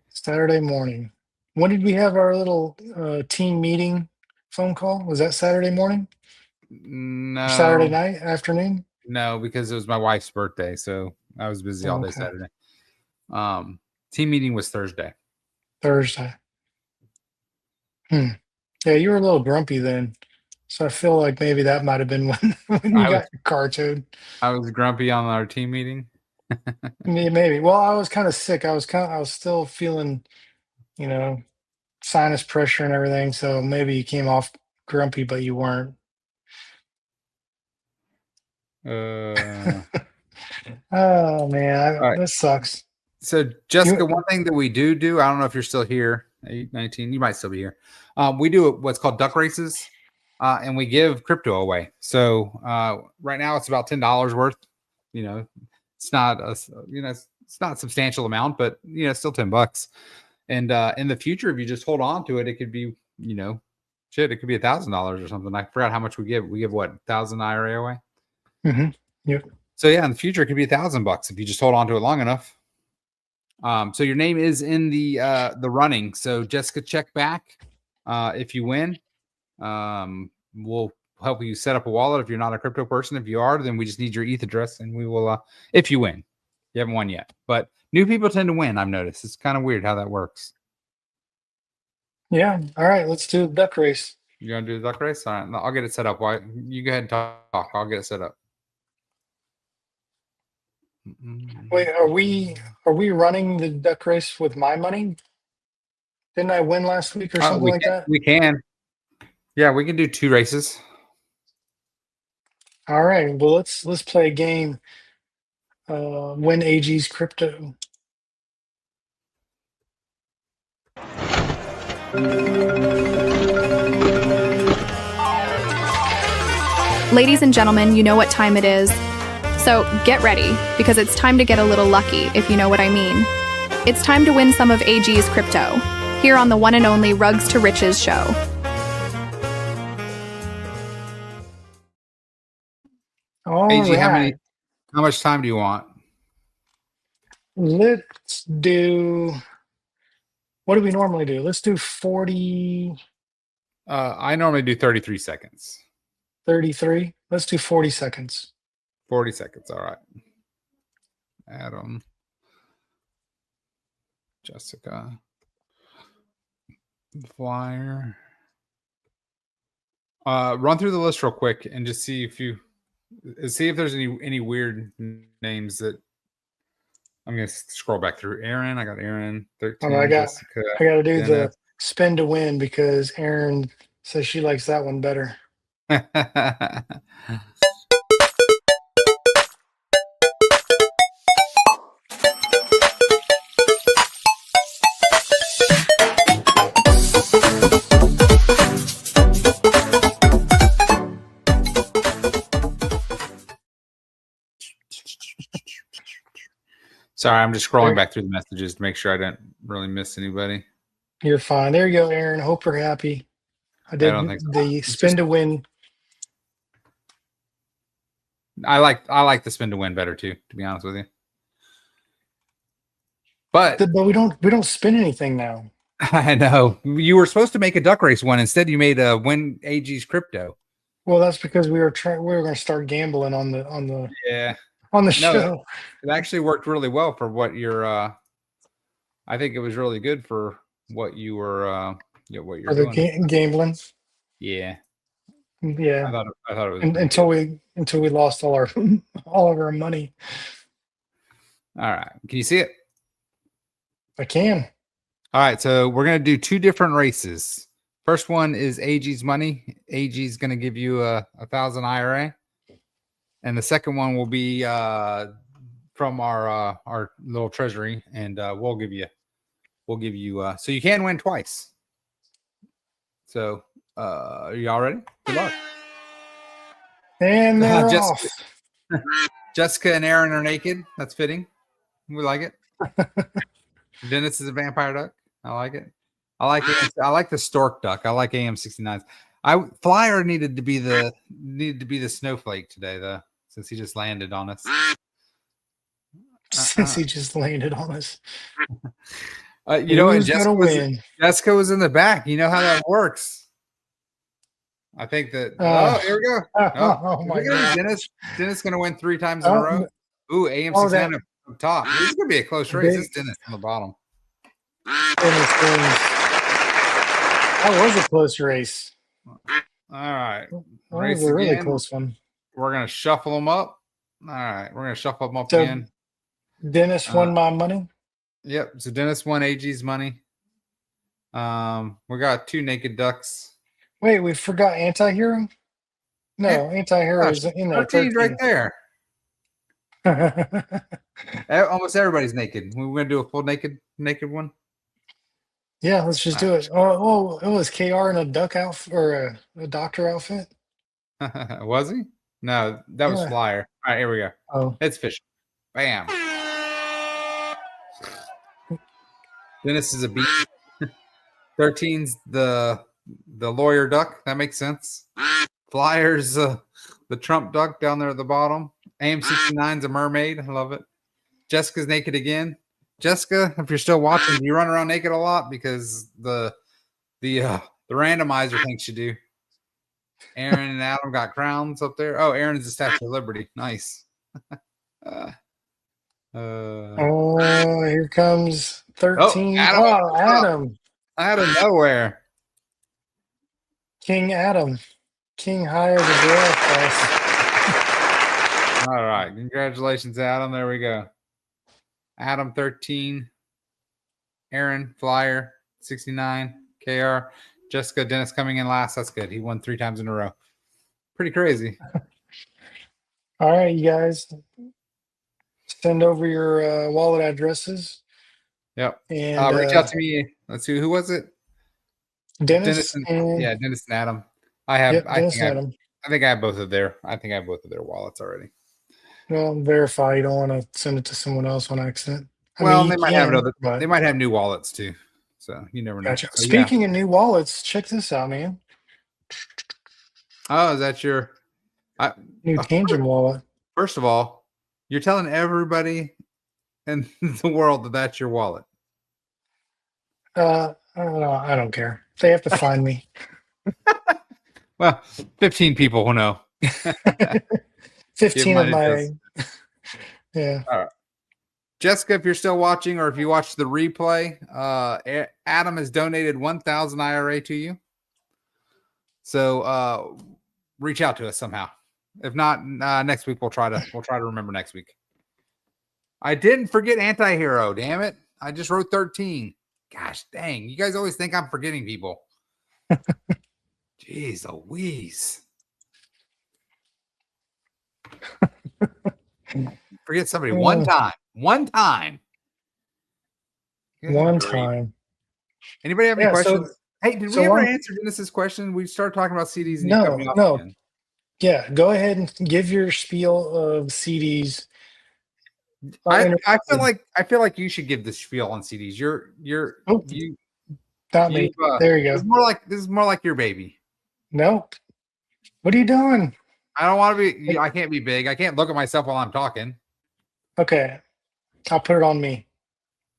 Saturday morning. When did we have our little team meeting phone call? Was that Saturday morning? Or Saturday No, night, afternoon? no, because it was my wife's birthday, so I was busy all day Okay. Saturday. Team meeting was Thursday. Thursday. Yeah, you were a little grumpy then. So I feel like maybe that might have been when you I got your car towed. I was grumpy on our team meeting. Maybe. Well, I was kind of sick. I was still feeling, sinus pressure and everything. So maybe you came off grumpy, but you weren't. Oh man, All right. that sucks. So Jessica, one thing that we do, I don't know if you're still here, 19, you might still be here. We do what's called duck races, and we give crypto away. So right now it's about $10 worth. It's not it's not a substantial amount, but still $10. And in the future, if you just hold on to it, it could be it could be $1,000 or something. I forgot how much we give. We give what, 1,000 IRA away. Mm-hmm. Yep. So yeah, in the future, it could be $1,000 if you just hold on to it long enough. So your name is in the running. So Jessica, check back if you win. We'll help you set up a wallet if you're not a crypto person. If you are, then we just need your ETH address, and we will. If you win, you haven't won yet, but new people tend to win. I've noticed it's kind of weird how that works. Yeah. All right. Let's do the duck race. You gonna do the duck race? All right, I'll get it set up. Why you go ahead and talk? I'll get it set up. Wait, are we running the duck race with my money? Didn't I win last week or something like that? We can. Yeah, we can do 2 races. All right. Well, let's play a game. Win AG's crypto. Ladies and gentlemen, you know what time it is. So get ready, because it's time to get a little lucky, if you know what I mean. It's time to win some of AG's crypto, here on the one and only Rugs to Riches show. All AG, right. how much time do you want? Let's do. What do we normally do? Let's do 40, I normally do 33 seconds. 33. Let's do 40 seconds. 40 seconds. All right. Adam, Jessica, Flyer. Run through the list real quick and just see if there's any weird names that I'm gonna scroll back through. Aaron, I got Aaron 13. I got to do the Dennis. spin to win because Aaron says she likes that one better. Sorry, I'm just scrolling back through the messages to make sure I didn't really miss anybody. You're fine. There you go, Aaron. Hope you're happy. I did don't think so. the spin to win. I like the spin to win better too, to be honest with you. But we don't spin anything now. I know you were supposed to make a duck race one. Instead, you made a win AG's crypto. Well, that's because we were going to start gambling on the show. It actually worked really well for what you're. I think it was really good for what you were. What you're doing. Gambling. Yeah. Yeah. I thought it was until we lost all of our money. All right. Can you see it? I can. All right. So we're gonna do 2 different races. First one is AG's money. AG is going to give you a 1,000 IRA, and the second one will be from our little treasury, and we'll give you so you can win twice. So are you all ready? Good luck. And they're Jessica, off. Jessica and Aaron are naked. That's fitting. We like it. Dennis is a vampire duck. I like it. I like the stork duck. I like AM69s. Flyer needed to be the snowflake today though, since he just landed on us. Since he just landed on us. You know, and win? Jessica was in the back. You know how that works. I think that. Here we go. Oh my God. Dennis going to win 3 times in a row. Ooh, AM69 up top. This is going to be a close race. This is Dennis on the bottom. Dennis wins. That was a close race. All right. That was a really close one. We're going to shuffle them up. All right. We're going to shuffle them up again. Dennis won my money. Yep. So Dennis won AG's money. We got 2 naked ducks. Wait, we forgot Anti-Hero? No, Anti-Hero is in there. 13's right there. Almost everybody's naked. We're going to do a full naked one. Yeah, let's just do it. Oh, it was KR in a duck outfit or a doctor outfit. Was he? No, that was Flyer. All right, here we go. Oh, it's Fisher. Bam. Dennis is a beat. 13's the lawyer duck. That makes sense. Flyers, the Trump duck down there at the bottom. AM69's a mermaid. I love it. Jessica's naked again. Jessica, if you're still watching, do you run around naked a lot? Because the randomizer thinks you do. Aaron and Adam got crowns up there. Oh, Aaron's the Statue of Liberty. Nice. Here comes 13. Oh, Adam. Out of nowhere. King Adam. King higher the draft. All right. Congratulations, Adam. There we go. Adam 13. Aaron Flyer 69. KR. Jessica Dennis coming in last. That's good. He won 3 times in a row. Pretty crazy. All right, you guys. Send over your wallet addresses. Yep. And reach out to me. Let's see. Who was it? Dennis and Dennis and Adam. I think I have both of their wallets already. Well, verify. You don't want to send it to someone else on accident. They might have new wallets too. So you never know. Gotcha. So, Speaking of new wallets, check this out, man. Oh, is that your new Tangent wallet? First of all, you're telling everybody in the world that that's your wallet. I don't know. I don't care. They have to find me. Well, 15 people will know. 15 of my. Yeah. All right. Jessica, if you're still watching or if you watch the replay, Adam has donated 1,000 IRA to you. So reach out to us somehow. If not, next week we'll try to remember next week. I didn't forget Anti-Hero. Damn it! I just wrote 13. Gosh dang! You guys always think I'm forgetting people. Jeez Louise. Forget somebody one time. One time. Anybody have any questions? Hey, did we ever answer Dennis's question? We started talking about CDs. And no. Again. Yeah, go ahead and give your spiel of CDs. I feel like you should give the spiel on CDs. Not me. There you go. This is more like your baby. Nope. What are you doing? I don't want to be. I can't be big. I can't look at myself while I'm talking. Okay, I'll put it on me.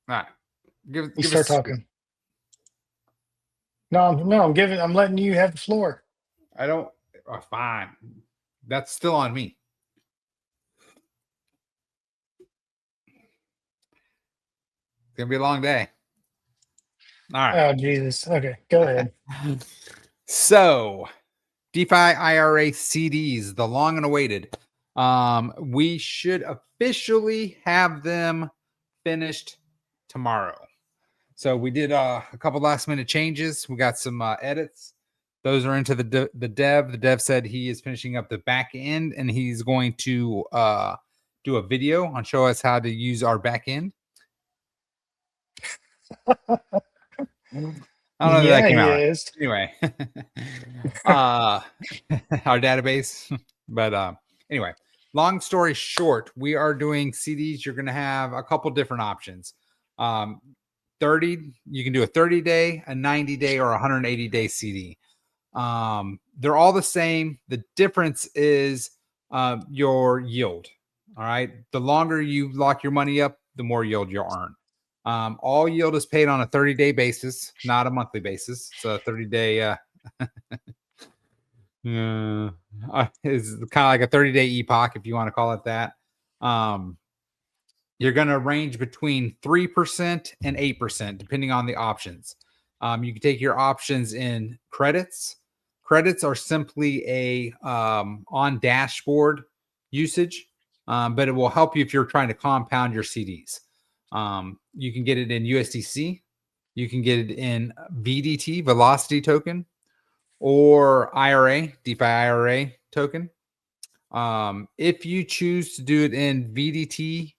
All right. Give start talking. No, I'm letting you have the floor. I don't. Oh, fine. That's still on me. It's gonna be a long day. All right. Oh Jesus. Okay, go ahead. So, DeFi IRA CDs, the long and awaited. We should officially have them finished tomorrow. So we did a couple last minute changes. We got some edits. Those are into the dev. The dev said he is finishing up the back end, and he's going to do a video on show us how to use our back end. I don't know if that came out right. Is. Anyway, our database. But anyway, long story short, we are doing CDs. You're going to have a couple different options. 30, you can do a 30-day, a 90-day, or a 180-day CD. They're all the same. The difference is your yield. All right. The longer you lock your money up, the more yield you'll earn. All yield is paid on a 30-day basis, not a monthly basis. It's a 30-day is kind of like a 30-day epoch, if you want to call it that. You're going to range between 3% and 8%, depending on the options. You can take your options in credits. Credits are simply a on dashboard usage, but it will help you if you're trying to compound your CDs. You can get it in USDC. You can get it in VDT, Velocity Token, or IRA, DeFi IRA token. If you choose to do it in VDT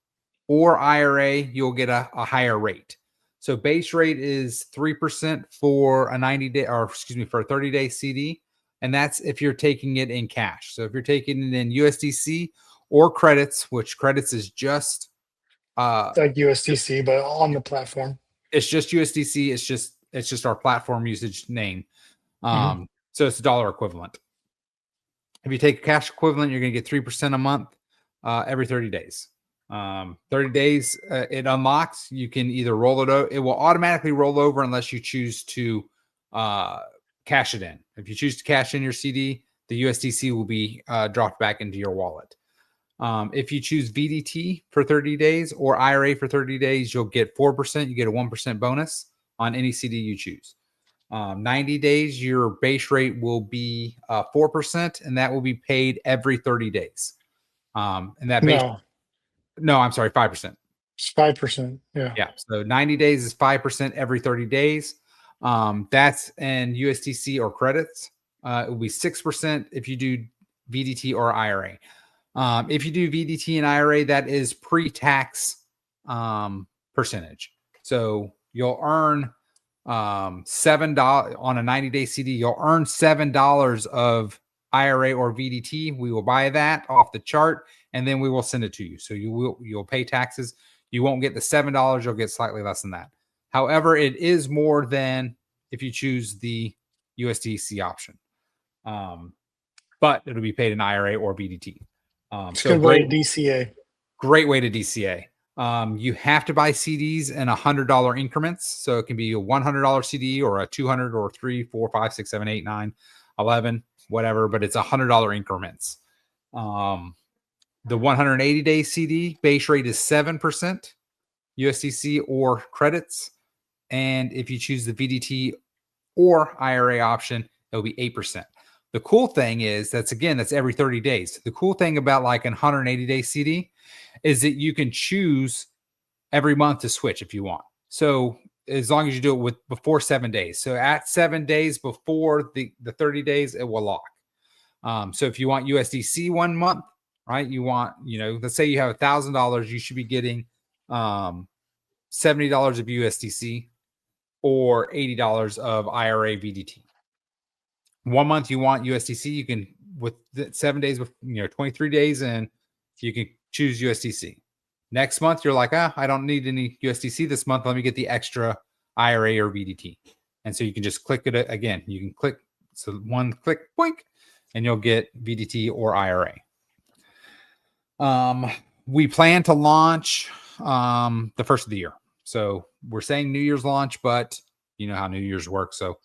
or IRA, you'll get a higher rate. So base rate is 3% for a 90-day, or excuse me, for a 30-day CD. And that's if you're taking it in cash. So if you're taking it in USDC or credits, which credits is just like USDC, but on the platform. It's just USDC. It's just our platform usage name. So it's a dollar equivalent. If you take cash equivalent, you're going to get 3% a month every 30 days. 30 days, it unlocks. You can either roll it over. It will automatically roll over unless you choose to cash it in. If you choose to cash in your CD, the USDC will be dropped back into your wallet. If you choose VDT for 30 days or IRA for 30 days, you'll get 4%. You get a 1% bonus on any CD you choose. 90 days, your base rate will be 4%, and that will be paid every 30 days. And that base, no, I'm sorry, 5%. It's 5%. Yeah. Yeah. So 90 days is 5% every 30 days. That's in USDC or credits. It will be 6% if you do VDT or IRA. If you do VDT and IRA, that is pre-tax percentage. So you'll earn $7 on a 90-day CD. You'll earn $7 of IRA or VDT. We will buy that off the chart, and then we will send it to you. So you'll pay taxes. You won't get the $7. You'll get slightly less than that. However, it is more than if you choose the USDC option. But it'll be paid in IRA or VDT. So good way to DCA. Great way to DCA. You have to buy CDs in $100 increments. So it can be a $100 CD or a $200 or $3, $4, $5, $6, $7, $8, $9, $11, whatever, but it's $100 increments. The 180-day CD base rate is 7% USDC or credits. And if you choose the VDT or IRA option, it'll be 8%. The cool thing is that's every 30 days. The cool thing about like an 180-day CD is that you can choose every month to switch if you want. So as long as you do it before 7 days. So at 7 days before the 30 days, it will lock. So if you want USDC 1 month, right? You want, let's say you have $1,000, you should be getting $70 of USDC or $80 of IRA VDT. 1 month you want USDC, you can, with 7 days, 23 days in, you can choose USDC. Next month, you're like, I don't need any USDC this month. Let me get the extra IRA or VDT. And so you can just click it again. You can click, so one click, boink, and you'll get VDT or IRA. We plan to launch the first of the year. So we're saying New Year's launch, but you know how New Year's works. So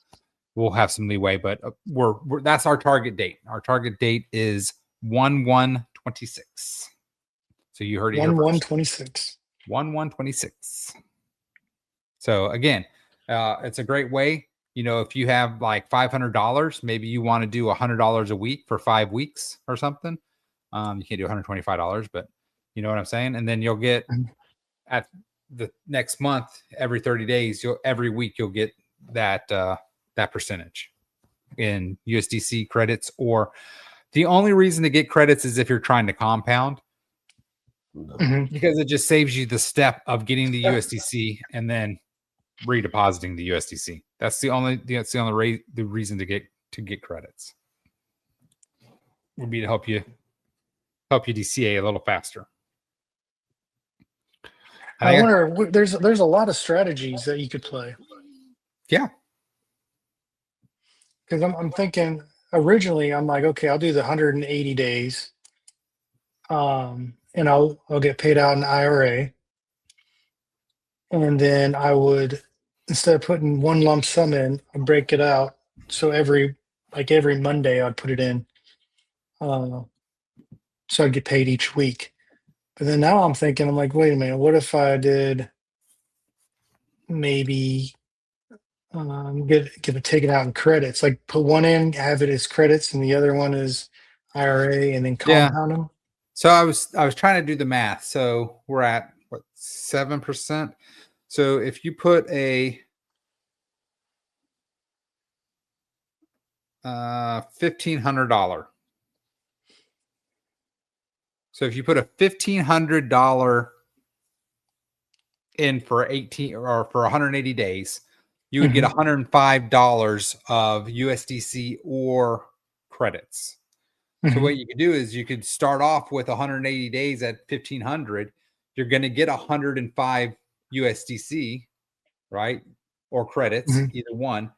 we'll have some leeway, but we're that's our target date. Our target date is 1/1/26. So you heard it 1/1/26. 1/1/26. So again, it's a great way. If you have like $500, maybe you want to do $100 a week for 5 weeks or something. You can't do $125, but you know what I'm saying? And then you'll get at the next month, every 30 days, every week you'll get that that percentage in USDC credits. Or the only reason to get credits is if you're trying to compound, because it just saves you the step of getting the USDC and then redepositing the USDC. That's the only the reason to get credits would be to help you DCA a little faster. I wonder, there's a lot of strategies that you could play. Yeah. Because I'm thinking originally, I'm like, okay, I'll do the 180 days, and I'll get paid out in IRA, and then I would, instead of putting one lump sum in, I'd break it out. So every Monday I'd put it in, so I'd get paid each week. But then now I'm thinking, I'm like, wait a minute, what if I did maybe get it taken out in credits, like put one in, have it as credits, and the other one is IRA, and then compound them. So I was trying to do the math. So we're at what, 7%. So if you put a $1,500, so if you put a $1,500 in for 18 or for 180 days, you would get $105 of USDC or credits. So what you could do is you could start off with 180 days at 1,500. You're going to get 105 USDC, right? Or credits, either one.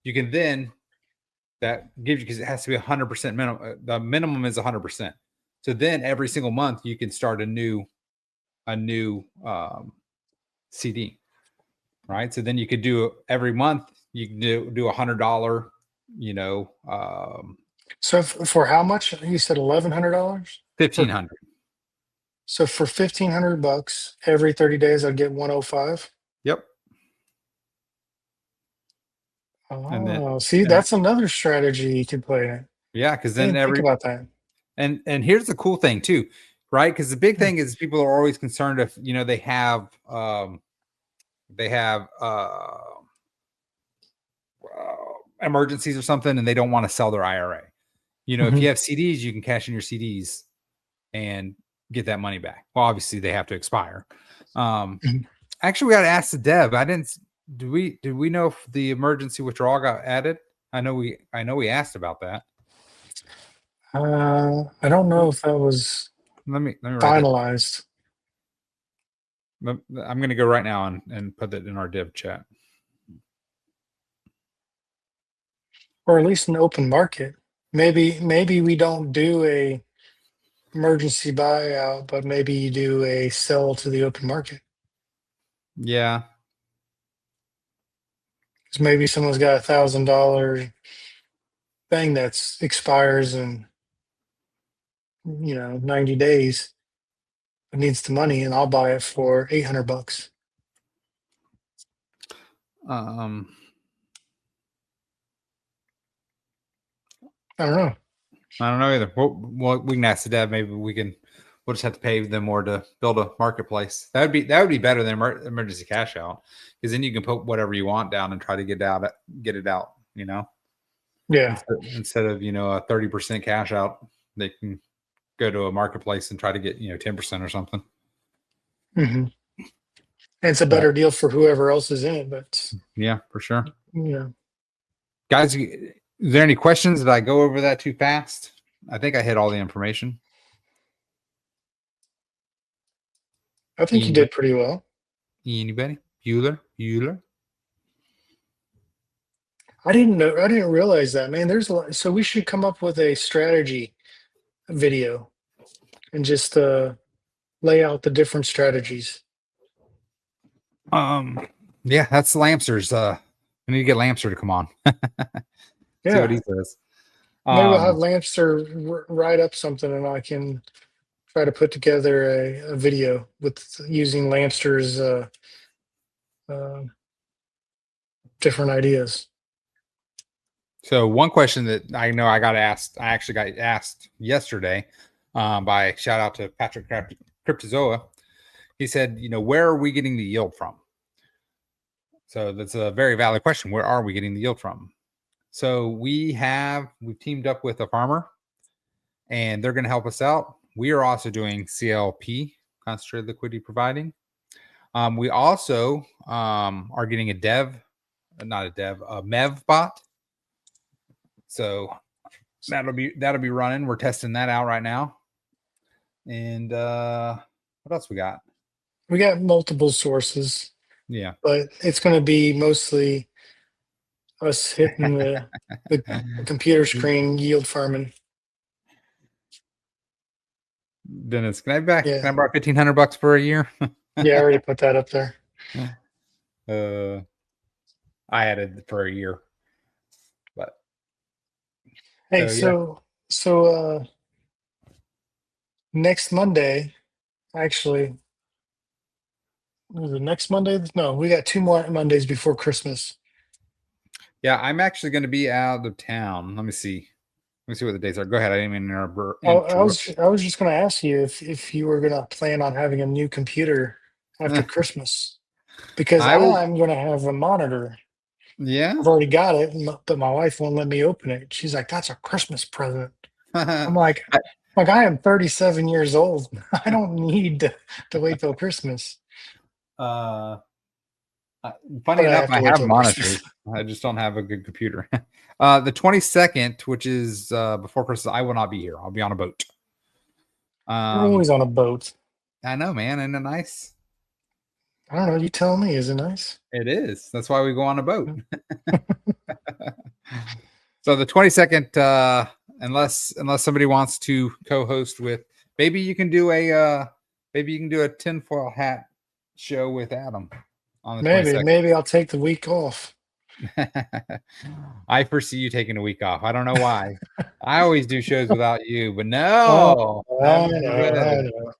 You can then, that gives you, because it has to be 100% minimum. The minimum is 100%. So then every single month you can start a new CD, right? So then you could do every month, you can do $100, So for how much? You said $1,100? $1,500. So for $1,500 every 30 days, I'd get 105. Yep. Oh, And then, see, that's another strategy you could play. Yeah, because I then didn't think about that. And here's the cool thing too, right? Because the big thing is people are always concerned if they have emergencies or something, and they don't want to sell their IRA. If you have CDs, you can cash in your CDs and get that money back. Well, obviously they have to expire. Actually, we got to ask the dev. Did we know if the emergency withdrawal got added? I know we asked about that. I don't know if that was Let me write finalized. I'm going to go right now and put that in our dev chat. Or at least an open market. Maybe we don't do a emergency buyout, but maybe you do a sell to the open market. Yeah. Because maybe someone's got $1,000 thing that expires in 90 days. It needs the money, and I'll buy it for $800. I don't know. I don't know either. Well, we can ask the dev. Maybe we'll just have to pay them more to build a marketplace. That would be better than emergency cash out, because then you can put whatever you want down and try to get it out. Yeah. Instead of a 30% cash out, they can go to a marketplace and try to get 10% or something. And it's a better deal for whoever else is in it. But yeah, for sure. Guys, is there any questions? Did I go over that too fast? I think I hit all the information. I think you did pretty well. Anybody? Bueller? I didn't realize that, man. There's a lot. So we should come up with a strategy video and just lay out the different strategies. Yeah, that's Lamster's. We need to get Lamster to come on. See what he says. Maybe we'll have Lamster write up something, and I can try to put together a video with using Lamster's different ideas. So one question that I know I actually got asked yesterday by shout out to Patrick Cryptozoa. he said, where are we getting the yield from? So that's a very valid question. Where are we getting the yield from? So we've teamed up with a farmer, and they're going to help us out. We are also doing CLP, concentrated liquidity providing. We also are getting a MEV bot. So that'll be running. We're testing that out right now. And what else we got? We got multiple sources, Yeah. but it's going to be mostly us hitting the computer screen yield farming. Dennis, can I borrow $1,500 for a year? Yeah, I already put that up there. I added for a year, but hey, so next Monday, actually, was it next Monday? No, we got 2 more Mondays before Christmas. Yeah, I'm actually going to be out of town. Let me see what the dates are. Go ahead. I didn't even interrupt. I was just going to ask you if you were going to plan on having a new computer after Christmas, because I'm going to have a monitor. Yeah, I've already got it, but my wife won't let me open it. She's like, "That's a Christmas present." I'm like, I am 37 years old. I don't need to wait till Christmas. Funny enough, I have monitors. I just don't have a good computer. The 22nd, which is before Christmas, I will not be here. I'll be on a boat. We're always on a boat. I know, man. Isn't it nice? I don't know. You tell me. Is it nice? It is. That's why we go on a boat. So the 22nd, unless somebody wants to co-host with, maybe you can do a tinfoil hat show with Adam on the 22nd. Maybe I'll take the week off. I foresee you taking a week off. I don't know why. I always do shows without you, but no.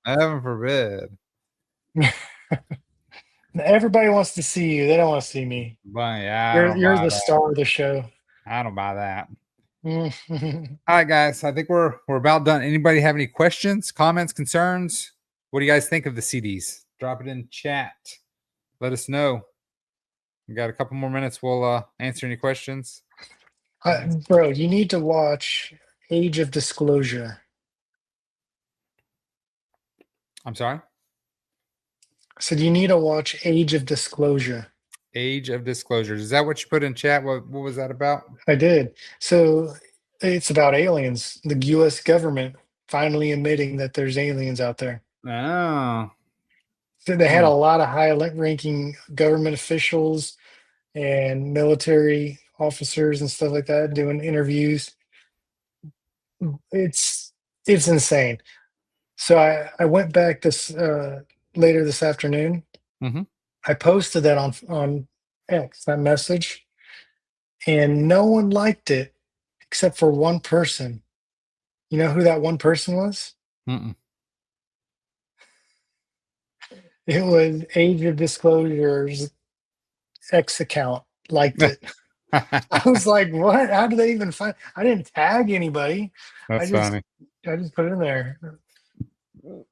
Heaven forbid. Everybody wants to see you. They don't want to see me. But yeah, you're the star of the show. I don't buy that. All right, guys. I think we're about done. Anybody have any questions, comments, concerns? What do you guys think of the CDs? Drop it in chat. Let us know. We got a couple more minutes. We'll answer any questions. Bro, you need to watch Age of Disclosure. I'm sorry? I said you need to watch Age of Disclosure. Age of Disclosure. Is that what you put in chat? What was that about? I did. So it's about aliens. The U.S. government finally admitting that there's aliens out there. Oh. So they had a lot of high-ranking government officials and military officers and stuff like that doing interviews. It's insane. So I went back later this afternoon. Mm-hmm. I posted that on X, that message, and no one liked it except for one person. You know who that one person was? Mm-mm. It was Age of Disclosure's X account liked it. I was like, what? How do they even find? I didn't tag anybody. That's funny. I just put it in there.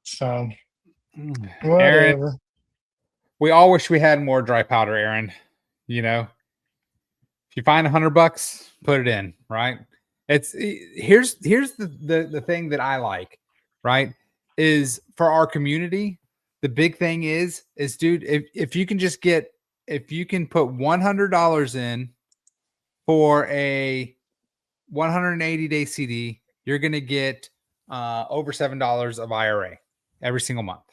So, whatever. Aaron, we all wish we had more dry powder, Aaron. If you find $100, put it in, right? Here's the thing that I like, right? Is for our community, the big thing is dude, if you can put $100 in for a 180-day CD, you're going to get over $7 of IRA every single month,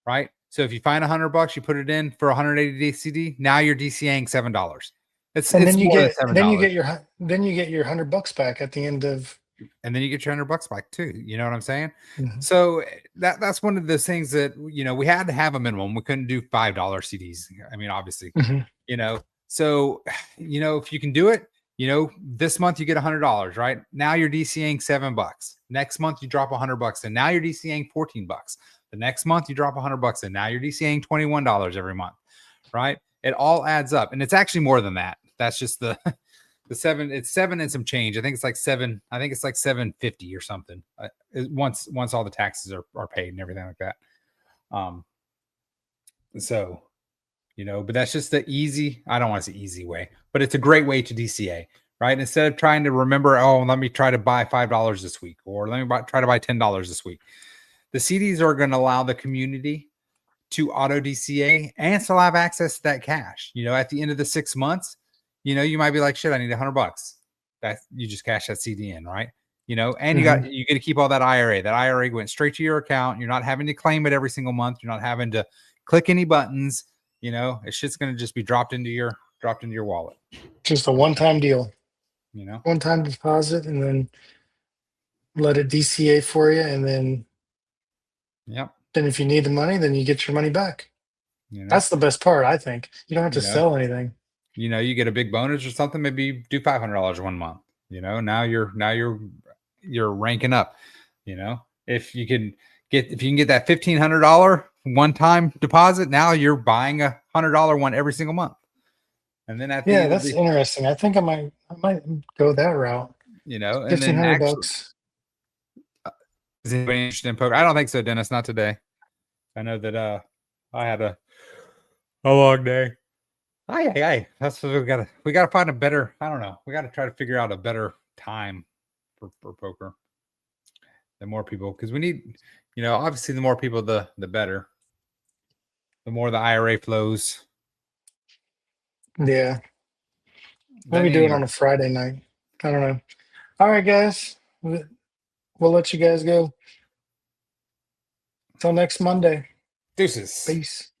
right? So if you find $100, you put it in for a 180-day CD. Now you're DCAing $7. Then you get your $100 back at the end of. And then you get your $100 back too. You know what I'm saying? Mm-hmm. So that's one of those things that we had to have a minimum. We couldn't do $5 CDs. I mean, obviously, So if you can do it, this month you get $100, right? Now you're DCAing $7. Next month you drop $100, and now you're DCAing $14. The next month you drop $100, and now you're DCAing $21 every month, right? It all adds up, and it's actually more than that. That's just the seven. It's 7 and some change. I think it's like 7. I think it's like $750 or something. Once all the taxes are paid and everything like that. So, but that's just the easy, I don't want to say easy way, but it's a great way to DCA, right? Instead of trying to remember, oh, let me try to buy $5 this week, or let me try to buy $10 this week. The CDs are going to allow the community to auto DCA and still have access to that cash. At the end of the 6 months, you might be like, shit, I need $100. That you just cash that CD in, right? And you get to keep all that IRA. That IRA went straight to your account. You're not having to claim it every single month. You're not having to click any buttons. It's just going to just be dropped into your wallet. Just a one-time deal. you One-time deposit, and then let it DCA for you, and then Yep. if you need the money, then you get your money back. You That's the best part, I think. You don't have to You know. sell anything. you get a big bonus or something. Maybe you do $500 one month. Now you're ranking up. If you can get that $1,500 one-time deposit, now you're buying a $100 one every single month. And then at the end That's of the, interesting. I think I might go that route. and then $1,500 actually, bucks. is anybody interested in poker? I don't think so, Dennis. Not today. I know that I had a long day. Aye. That's what we gotta find a better, I don't know. We gotta try to figure out a better time for poker. The more people, because we need, obviously the more people the better. The more the IRA flows. Yeah. Then Maybe do it anyway. on a Friday night. I don't know. All right, guys. We'll let you guys go. Till next Monday. Deuces. Peace.